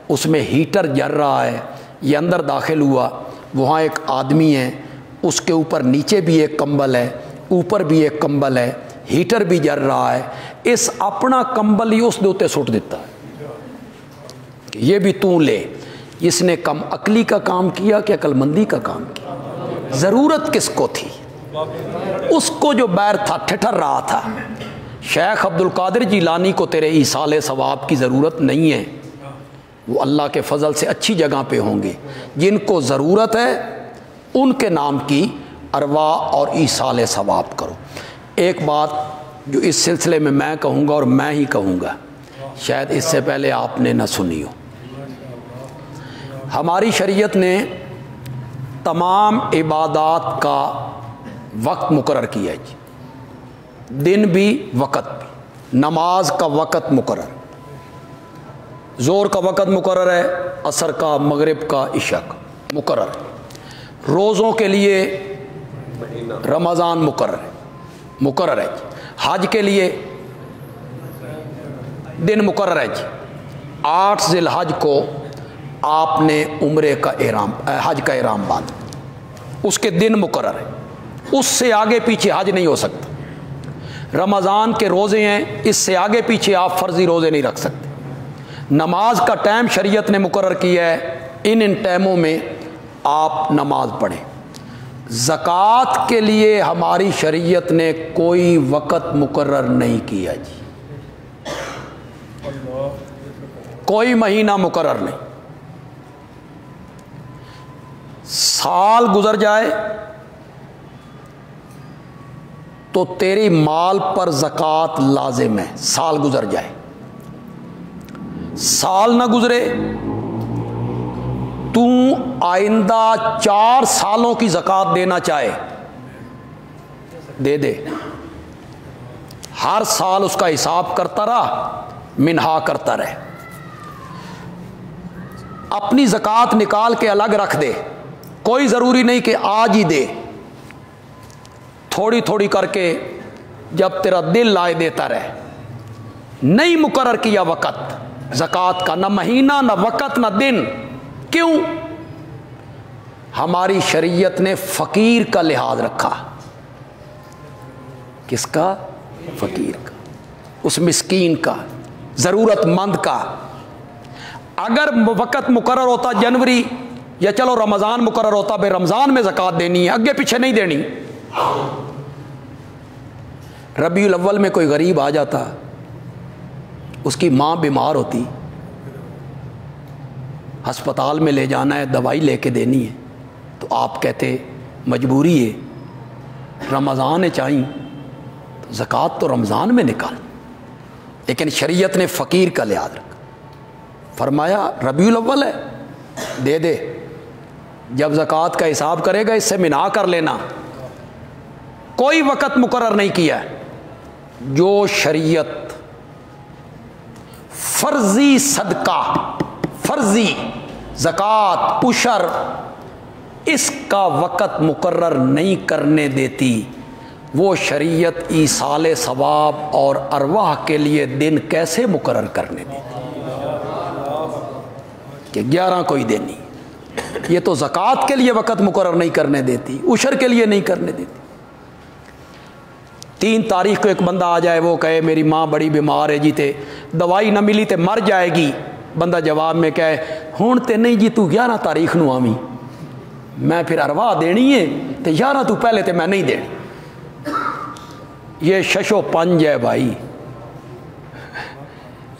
اس میں ہیٹر جل رہا ہے، یہ اندر داخل ہوا، وہاں ایک آدمی ہے، اس کے اوپر نیچے بھی ایک کمبل ہے، اوپر بھی ایک کمبل ہے، ہیٹر بھی جل رہا ہے، اس اپنا کمبل ہی اس دے اوتے سٹ دیتا ہے کہ یہ بھی تو لے۔ اس نے کم عقلی کا کام کیا کہ عقل مندی کا کام کیا؟ ضرورت کس کو تھی؟ اس کو جو باہر تھا، ٹھٹر رہا تھا۔ شیخ عبد القادر جیلانی کو تیرے ایصال ثواب کی ضرورت نہیں ہے، وہ اللہ کے فضل سے اچھی جگہ پہ ہوں گے، جن کو ضرورت ہے ان کے نام کی ارواح اور ایصال ثواب کرو۔ ایک بات جو اس سلسلے میں میں کہوں گا اور میں ہی کہوں گا، شاید اس سے پہلے آپ نے نہ سنی ہو، ہماری شریعت نے تمام عبادات کا وقت مقرر کیا ہے جی، دن بھی وقت بھی، نماز کا وقت مقرر، زور کا وقت مقرر ہے، عصر کا، مغرب کا، عشاء کا مقرر ہے، روزوں کے لیے رمضان مقرر ہے جی، حج کے لیے دن مقرر ہے جی، 8 ذی الحج کو آپ نے عمرے کا احرام، حج کا احرام باندھا، اس کے دن مقرر ہے، اس سے آگے پیچھے حج نہیں ہو سکتا۔ رمضان کے روزے ہیں، اس سے آگے پیچھے آپ فرضی روزے نہیں رکھ سکتے۔ نماز کا ٹائم شریعت نے مقرر کیا ہے، ان ٹائموں میں آپ نماز پڑھیں۔ زکوٰۃ کے لیے ہماری شریعت نے کوئی وقت مقرر نہیں کیا جی، کوئی مہینہ مقرر نہیں۔ سال گزر جائے تو تیری مال پر زکوٰۃ لازم ہے، سال گزر جائے۔ سال نہ گزرے تو آئندہ 4 سالوں کی زکوٰۃ دینا چاہے دے دے، ہر سال اس کا حساب کرتا رہا، منہا کرتا رہے۔ اپنی زکوٰۃ نکال کے الگ رکھ دے، کوئی ضروری نہیں کہ آج ہی دے، تھوڑی تھوڑی کر کے جب تیرا دل لائے دیتا رہے۔ نہیں مقرر کیا وقت زکوٰۃ کا، نہ مہینہ نہ وقت نہ دن۔ کیوں؟ ہماری شریعت نے فقیر کا لحاظ رکھا۔ کس کا؟ فقیر کا، اس مسکین کا، ضرورت مند کا۔ اگر وقت مقرر ہوتا جنوری یا چلو رمضان مقرر ہوتا، بھائی رمضان میں زکوٰۃ دینی ہے، اگے پیچھے نہیں دینی۔ ربیع الاول میں کوئی غریب آ جاتا، اس کی ماں بیمار ہوتی، ہسپتال میں لے جانا ہے، دوائی لے کے دینی ہے، تو آپ کہتے مجبوری ہے، رمضان چاہیے تو زکوٰۃ تو رمضان میں نکال۔ لیکن شریعت نے فقیر کا لحاظ رکھا، فرمایا ربیع الاول ہے دے دے، جب زکوٰۃ کا حساب کرے گا اس سے منع کر لینا۔ کوئی وقت مقرر نہیں کیا ہے۔ جو شریعت فرضی صدقہ، فرضی زکوٰۃ، عشر، اس کا وقت مقرر نہیں کرنے دیتی، وہ شریعت ایصال ثواب اور ارواح کے لیے دن کیسے مقرر کرنے دیتی کہ 11 کوئی دینی؟ یہ تو زکوٰۃ کے لیے وقت مقرر نہیں کرنے دیتی، عشر کے لیے نہیں کرنے دیتی۔ 3 تاریخ کو ایک بندہ آ جائے، وہ کہے میری ماں بڑی بیمار ہے جی، تے دوائی نہ ملی تے مر جائے گی، بندہ جواب میں کہے ہون تے نہیں جی، تو 11 تاریخ نو آویں، میں پھر ارواح دینی ہے تے 11 تو پہلے تے میں نہیں دینی۔ یہ شش و پنج ہے بھائی،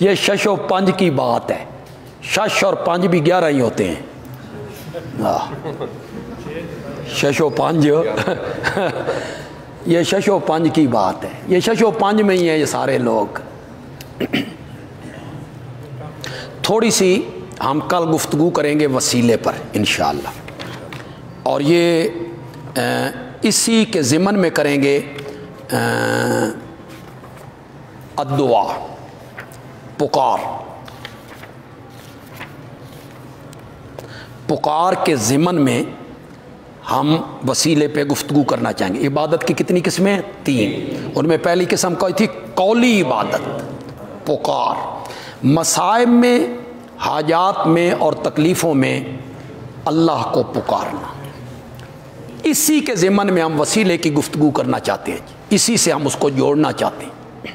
یہ شش و پنج کی بات ہے۔ شش اور پنج بھی 11 ہی ہوتے ہیں، شش و پنج یہ شش و پنج کی بات ہے، یہ شش و پنج میں ہی ہیں یہ سارے لوگ۔ تھوڑی سی ہم کل گفتگو کریں گے وسیلے پر انشاءاللہ، اور یہ اسی کے ضمن میں کریں گے الدعا، پکار کے ضمن میں ہم وسیلے پہ گفتگو کرنا چاہیں گے۔ عبادت کی کتنی قسمیں؟ 3۔ ان میں پہلی قسم کوئی تھی قولی عبادت، پکار، مصائب میں، حاجات میں اور تکلیفوں میں اللہ کو پکارنا۔ اسی کے ضمن میں ہم وسیلے کی گفتگو کرنا چاہتے ہیں، اسی سے ہم اس کو جوڑنا چاہتے ہیں۔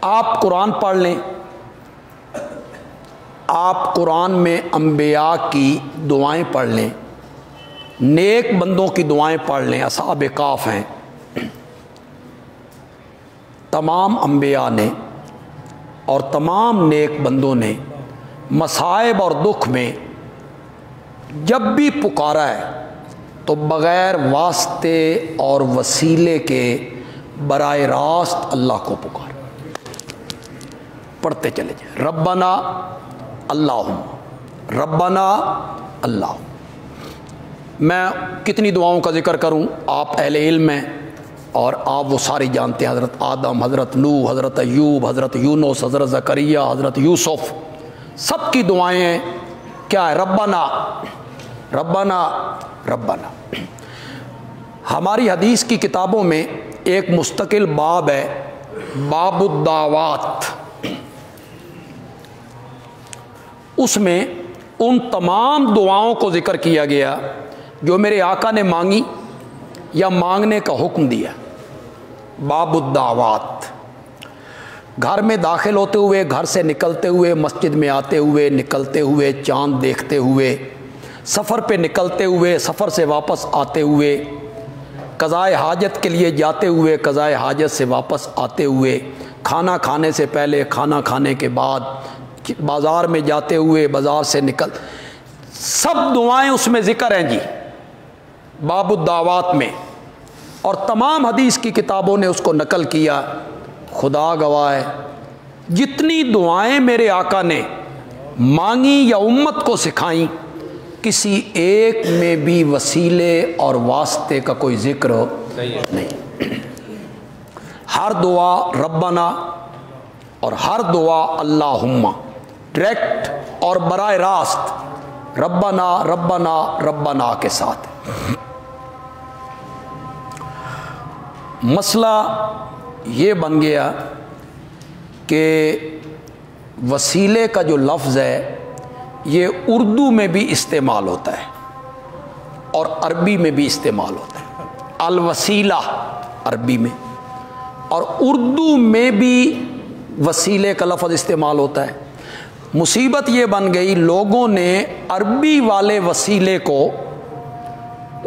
آپ قرآن پڑھ لیں، آپ قرآن میں انبیاء کی دعائیں پڑھ لیں، نیک بندوں کی دعائیں پڑھ لیں۔ اصحاب کہف ہیں، تمام انبیاء نے اور تمام نیک بندوں نے مصائب اور دکھ میں جب بھی پکارا ہے تو بغیر واسطے اور وسیلے کے براہ راست اللہ کو پکارا۔ پڑھتے چلے جائیں، ربنا اللہم، ربنا اللہم۔ میں کتنی دعاؤں کا ذکر کروں، آپ اہل علم ہیں اور آپ وہ ساری جانتے ہیں، حضرت آدم، حضرت نوح، حضرت ایوب، حضرت یونس، حضرت زکریا، حضرت یوسف، سب کی دعائیں ہیں کیا ہے؟ ربنا ربنا ربنا۔ ہماری حدیث کی کتابوں میں ایک مستقل باب ہے، باب الدعوات۔ اس میں ان تمام دعاؤں کو ذکر کیا گیا جو میرے آقا نے مانگی یا مانگنے کا حکم دیا۔ باب الدعوات، گھر میں داخل ہوتے ہوئے، گھر سے نکلتے ہوئے، مسجد میں آتے ہوئے، نکلتے ہوئے، چاند دیکھتے ہوئے، سفر پہ نکلتے ہوئے، سفر سے واپس آتے ہوئے، قضائے حاجت کے لیے جاتے ہوئے، قضائے حاجت سے واپس آتے ہوئے، کھانا کھانے سے پہلے، کھانا کھانے کے بعد، بازار میں جاتے ہوئے، بازار سے نکل، سب دعائیں اس میں ذکر ہیں جی، باب الدعوات میں، اور تمام حدیث کی کتابوں نے اس کو نقل کیا۔ خدا گواہ ہے، جتنی دعائیں میرے آقا نے مانگی یا امت کو سکھائیں، کسی ایک میں بھی وسیلے اور واسطے کا کوئی ذکر نہیں۔ ہر دعا ربنا اور ہر دعا اللہم، ڈائریکٹ اور براہ راست ربنا ربنا ربنا کے ساتھ۔ مسئلہ یہ بن گیا کہ وسیلے کا جو لفظ ہے یہ اردو میں بھی استعمال ہوتا ہے اور عربی میں بھی استعمال ہوتا ہے، الوسیلہ عربی میں، اور اردو میں بھی وسیلے کا لفظ استعمال ہوتا ہے۔ مصیبت یہ بن گئی، لوگوں نے عربی والے وسیلے کو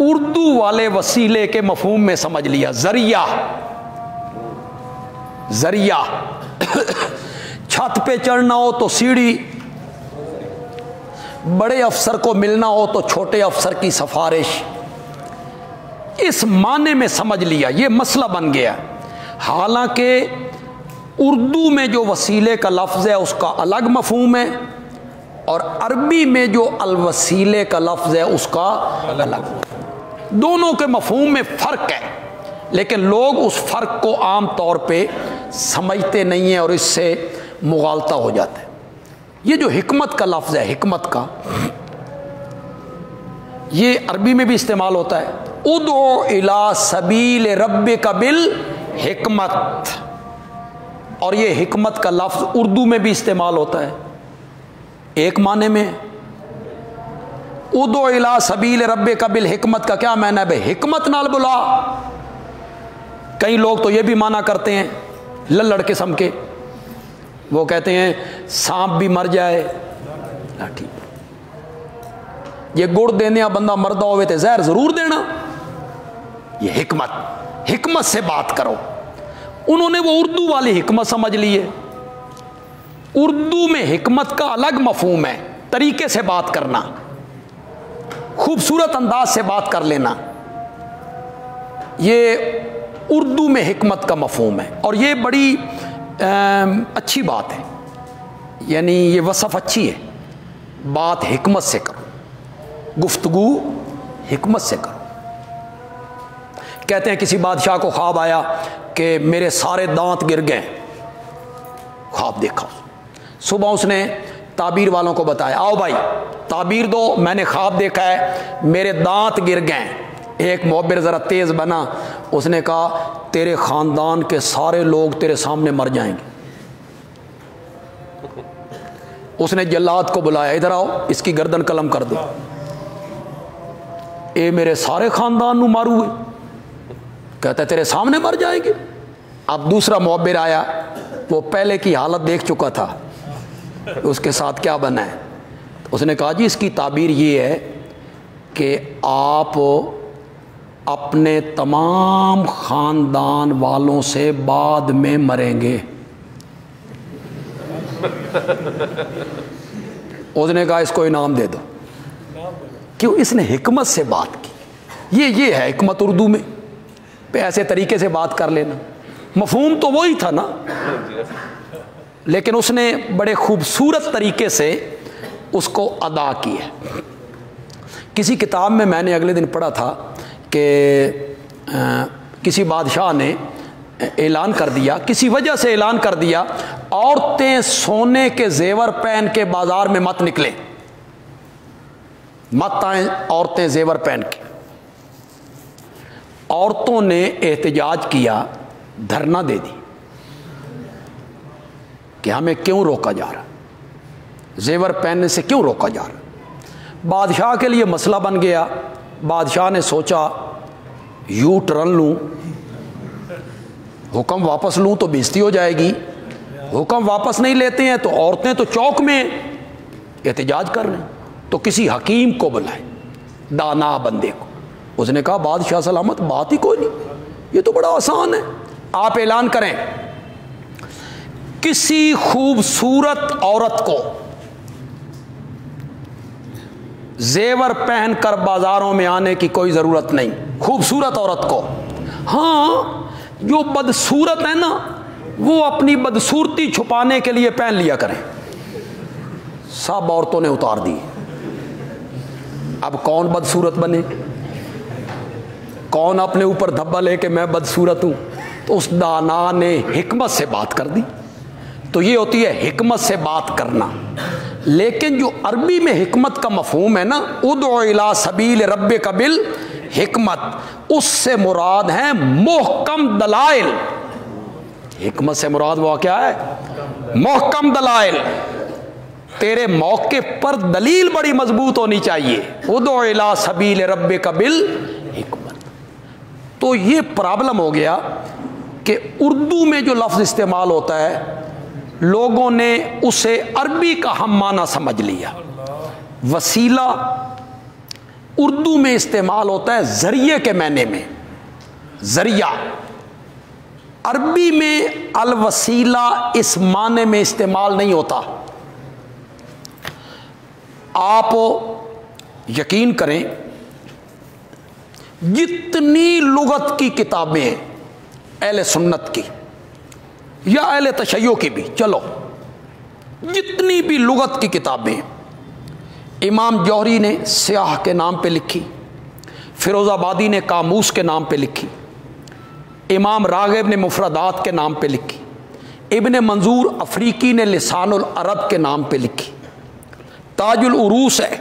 اردو والے وسیلے کے مفہوم میں سمجھ لیا، ذریعہ، ذریعہ چھت پہ چڑھنا ہو تو سیڑھی، بڑے افسر کو ملنا ہو تو چھوٹے افسر کی سفارش، اس معنی میں سمجھ لیا، یہ مسئلہ بن گیا۔ حالانکہ اردو میں جو وسیلے کا لفظ ہے اس کا الگ مفہوم ہے، اور عربی میں جو الوسیلے کا لفظ ہے اس کا الگ، دونوں کے مفہوم میں فرق ہے، لیکن لوگ اس فرق کو عام طور پہ سمجھتے نہیں ہیں اور اس سے مغالطہ ہو جاتا ہے۔ یہ جو حکمت کا لفظ ہے، حکمت کا، یہ عربی میں بھی استعمال ہوتا ہے، ادعو الی سبیل ربک بالحکمت، اور یہ حکمت کا لفظ اردو میں بھی استعمال ہوتا ہے، ایک معنی میں۔ ادعو الی سبیل ربک بالحکمت کا کیا معنی ہے بھائی؟ حکمت نال بلا۔ کئی لوگ تو یہ بھی معنی کرتے ہیں للڑ قسم کے، وہ کہتے ہیں سانپ بھی مر جائے لاٹھی، یہ گڑ دینے بندہ مردہ ہوئے تھے زہر ضرور دینا، یہ حکمت، حکمت سے بات کرو۔ انہوں نے وہ اردو والی حکمت سمجھ لی ہے۔ اردو میں حکمت کا الگ مفہوم ہے، طریقے سے بات کرنا، خوبصورت انداز سے بات کر لینا، یہ اردو میں حکمت کا مفہوم ہے، اور یہ بڑی اچھی بات ہے، یعنی یہ وصف اچھی ہے، بات حکمت سے کرو، گفتگو حکمت سے کرو۔ کہتے ہیں کسی بادشاہ کو خواب آیا کہ میرے سارے دانت گر گئے، خواب دیکھا، صبح اس نے تعبیر والوں کو بتایا، آؤ بھائی تعبیر دو، میں نے خواب دیکھا ہے میرے دانت گر گئے۔ ایک معبر ذرا تیز بنا، اس نے کہا تیرے خاندان کے سارے لوگ تیرے سامنے مر جائیں گے۔ اس نے جلاد کو بلایا، ادھر آؤ اس کی گردن قلم کر دو۔ اے میرے سارے خاندان نو مارو ہوئے، کہتا ہے تیرے سامنے مر جائیں گے۔ اب دوسرا معبر آیا، وہ پہلے کی حالت دیکھ چکا تھا، اس کے ساتھ کیا بنا ہے، اس نے کہا جی اس کی تعبیر یہ ہے کہ آپ اپنے تمام خاندان والوں سے بعد میں مریں گے۔ اس نے کہا اس کو انعام دے دو، کیوں؟ اس نے حکمت سے بات کی۔ یہ ہے حکمت اردو میں، ایسے طریقے سے بات کر لینا، مفہوم تو وہی تھا نا، لیکن اس نے بڑے خوبصورت طریقے سے اس کو ادا کی ہے۔ کسی کتاب میں نے اگلے دن پڑھا تھا کہ کسی بادشاہ نے اعلان کر دیا، کسی وجہ سے اعلان کر دیا، عورتیں سونے کے زیور پہن کے بازار میں مت نکلیں، مت آئیں عورتیں زیور پہن کے۔ عورتوں نے احتجاج کیا، دھرنا دے دی کہ ہمیں کیوں روکا جا رہا، زیور پہننے سے کیوں روکا جا رہا۔ بادشاہ کے لیے مسئلہ بن گیا۔ بادشاہ نے سوچا یو ٹرن لوں، حکم واپس لوں تو بےزتی ہو جائے گی، حکم واپس نہیں لیتے ہیں تو عورتیں تو چوک میں احتجاج کر رہے ہیں. تو کسی حکیم کو بلائیں, دانا بندے کو. اس نے کہا بادشاہ سلامت بات ہی کوئی نہیں, یہ تو بڑا آسان ہے. آپ اعلان کریں کسی خوبصورت عورت کو زیور پہن کر بازاروں میں آنے کی کوئی ضرورت نہیں. خوبصورت عورت کو, ہاں جو بدصورت ہے نا وہ اپنی بدصورتی چھپانے کے لیے پہن لیا کریں. سب عورتوں نے اتار دی. اب کون بدصورت بنے, کون اپنے اوپر دھبا لے کہ میں بدصورت ہوں. تو اس دانا نے حکمت سے بات کر دی. تو یہ ہوتی ہے حکمت سے بات کرنا. لیکن جو عربی میں حکمت کا مفہوم ہے نا, ادعو الی سبیل ربک بالحکمت, اس سے مراد ہے محکم دلائل. حکمت سے مراد وہ کیا ہے؟ محکم دلائل. تیرے موقف پر دلیل بڑی مضبوط ہونی چاہیے. ادعو الی سبیل ربک بالحکمت. تو یہ پرابلم ہو گیا کہ اردو میں جو لفظ استعمال ہوتا ہے لوگوں نے اسے عربی کا ہم معنی سمجھ لیا. وسیلہ اردو میں استعمال ہوتا ہے ذریعے کے معنی میں, ذریعہ. عربی میں الوسیلہ اس معنی میں استعمال نہیں ہوتا. آپ یقین کریں جتنی لغت کی کتابیں ہیں اہل سنت کی یا اہل تشیع کی بھی, چلو جتنی بھی لغت کی کتابیں, امام جوہری نے سیاح کے نام پہ لکھی, فیروز آبادی نے قاموس کے نام پہ لکھی, امام راغب نے مفردات کے نام پہ لکھی, ابن منظور افریقی نے لسان العرب کے نام پہ لکھی, تاج العروس ہے.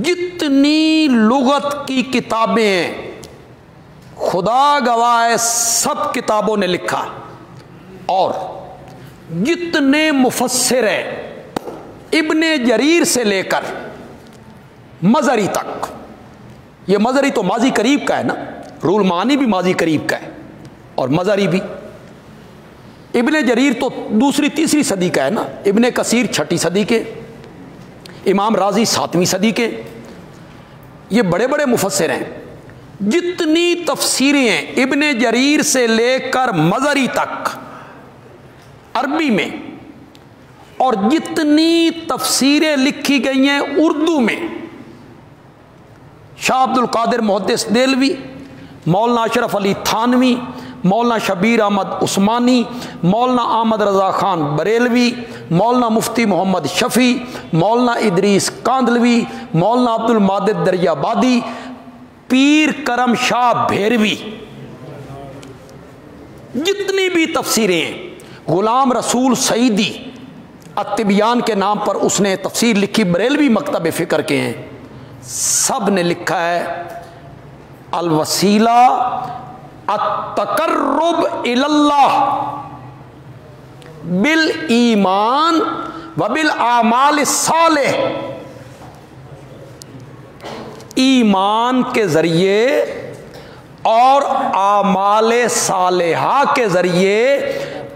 جتنی لغت کی کتابیں ہیں خدا گواہ ہے سب کتابوں نے لکھا. اور جتنے مفسر ہیں ابن جریر سے لے کر مزری تک, یہ مزری تو ماضی قریب کا ہے نا, رول معنی بھی ماضی قریب کا ہے اور مزری بھی. ابن جریر تو دوسری تیسری صدی کا ہے نا, ابن کثیر 6 صدی کے, امام رازی 7ویں صدی کے. یہ بڑے بڑے مفسر ہیں. جتنی تفسیریں ہیں ابن جریر سے لے کر مزری تک عربی میں, اور جتنی تفسیریں لکھی گئی ہیں اردو میں, شاہ عبد القادر محدث دہلوی, مولانا اشرف علی تھانوی, مولانا شبیر احمد عثمانی, مولانا احمد رضا خان بریلوی, مولانا مفتی محمد شفیع, مولانا ادریس کاندلوی, مولانا عبد الماجد دریابادی, پیر کرم شاہ بھیروی, جتنی بھی تفسیریں ہیں, غلام رسول سعیدی الطبیان کے نام پر اس نے تفسیر لکھی, بریلوی مکتب فکر کے ہیں, سب نے لکھا ہے الوسیلہ التقرب الی اللہ بالایمان وبالاعمال الصالح. ایمان کے ذریعے اور اعمال صالحہ کے ذریعے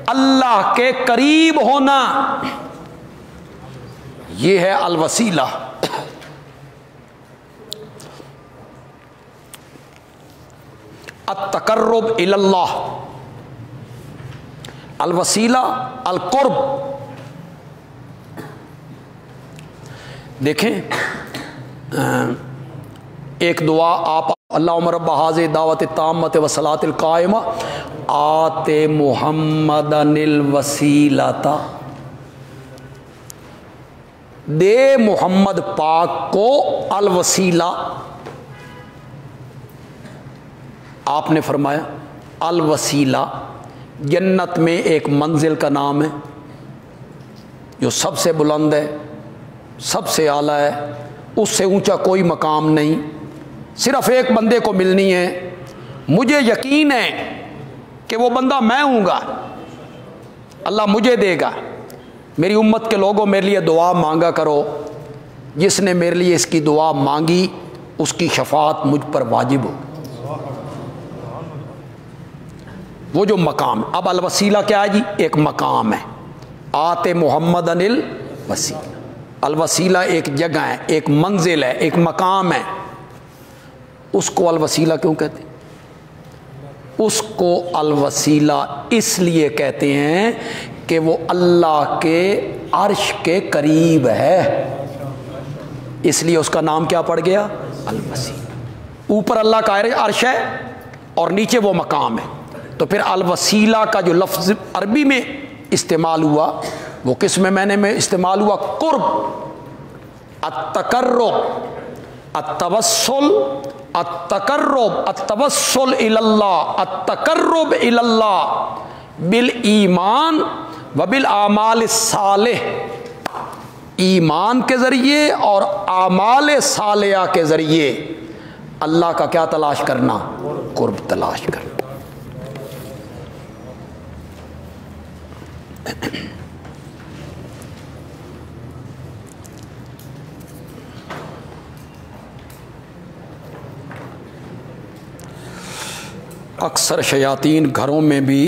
اللہ کے قریب ہونا, یہ ہے الوسیلہ. التقرب الی اللہ, الوسیلہ القرب. دیکھیں ایک دعا آپ اللہم رب ھذہ دعوت التامۃ والصلاۃ القائمہ آت محمدا الوسیلۃ, دے محمد پاک کو الوسیلہ. آپ نے فرمایا الوسیلہ جنت میں ایک منزل کا نام ہے جو سب سے بلند ہے, سب سے اعلیٰ ہے, اس سے اونچا کوئی مقام نہیں, صرف ایک بندے کو ملنی ہے. مجھے یقین ہے کہ وہ بندہ میں ہوں گا, اللہ مجھے دے گا. میری امت کے لوگوں میرے لیے دعا مانگا کرو, جس نے میرے لیے اس کی دعا مانگی اس کی شفاعت مجھ پر واجب ہو. وہ جو مقام. اب الوسیلہ کیا ہے جی؟ ایک مقام ہے. آتے محمد انل وسیلہ. الوسیلہ ایک جگہ ہے، ایک منزل ہے، ایک مقام ہے. اس کو الوسیلہ کیوں کہتے ہیں؟ اس کو الوسیلہ اس لیے کہتے ہیں کہ وہ اللہ کے عرش کے قریب ہے، اس لیے اس کا نام کیا پڑ گیا؟ الوسیلہ. اوپر اللہ کا عرش ہے اور نیچے وہ مقام ہے. تو پھر الوسیلہ کا جو لفظ عربی میں استعمال ہوا وہ کس میں معنی میں استعمال ہوا؟ قرب، التقرب، التوسل، التقرب، التوسل الی اللہ، التقرب الی اللہ بالایمان وبالاعمال الصالح. ایمان کے ذریعے اور اعمال صالحہ کے ذریعے اللہ کا کیا تلاش کرنا؟ قرب تلاش کرنا. اکثر شیاطین گھروں میں بھی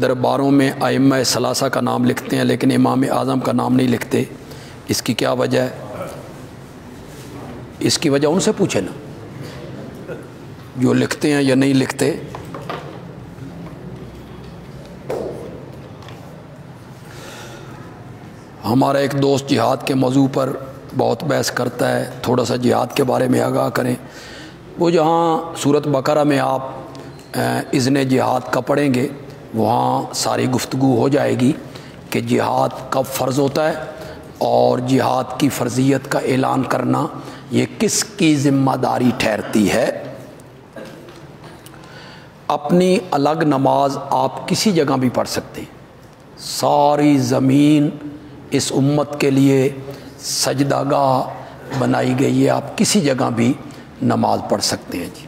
درباروں میں ائمہ ثلاثہ کا نام لکھتے ہیں لیکن امام اعظم کا نام نہیں لکھتے. اس کی کیا وجہ ہے؟ اس کی وجہ ان سے پوچھے نا جو لکھتے ہیں یا نہیں لکھتے. ہمارا ایک دوست جہاد کے موضوع پر بہت بحث کرتا ہے، تھوڑا سا جہاد کے بارے میں آگاہ کریں. وہ جہاں سورۃ بقرہ میں آپ اذن جہاد کا پڑھیں گے وہاں ساری گفتگو ہو جائے گی کہ جہاد کب فرض ہوتا ہے اور جہاد کی فرضیت کا اعلان کرنا یہ کس کی ذمہ داری ٹھہرتی ہے. اپنی الگ نماز آپ کسی جگہ بھی پڑھ سکتے ہیں. ساری زمین اس امت کے لیے سجدہ گاہ بنائی گئی ہے، آپ کسی جگہ بھی نماز پڑھ سکتے ہیں جی.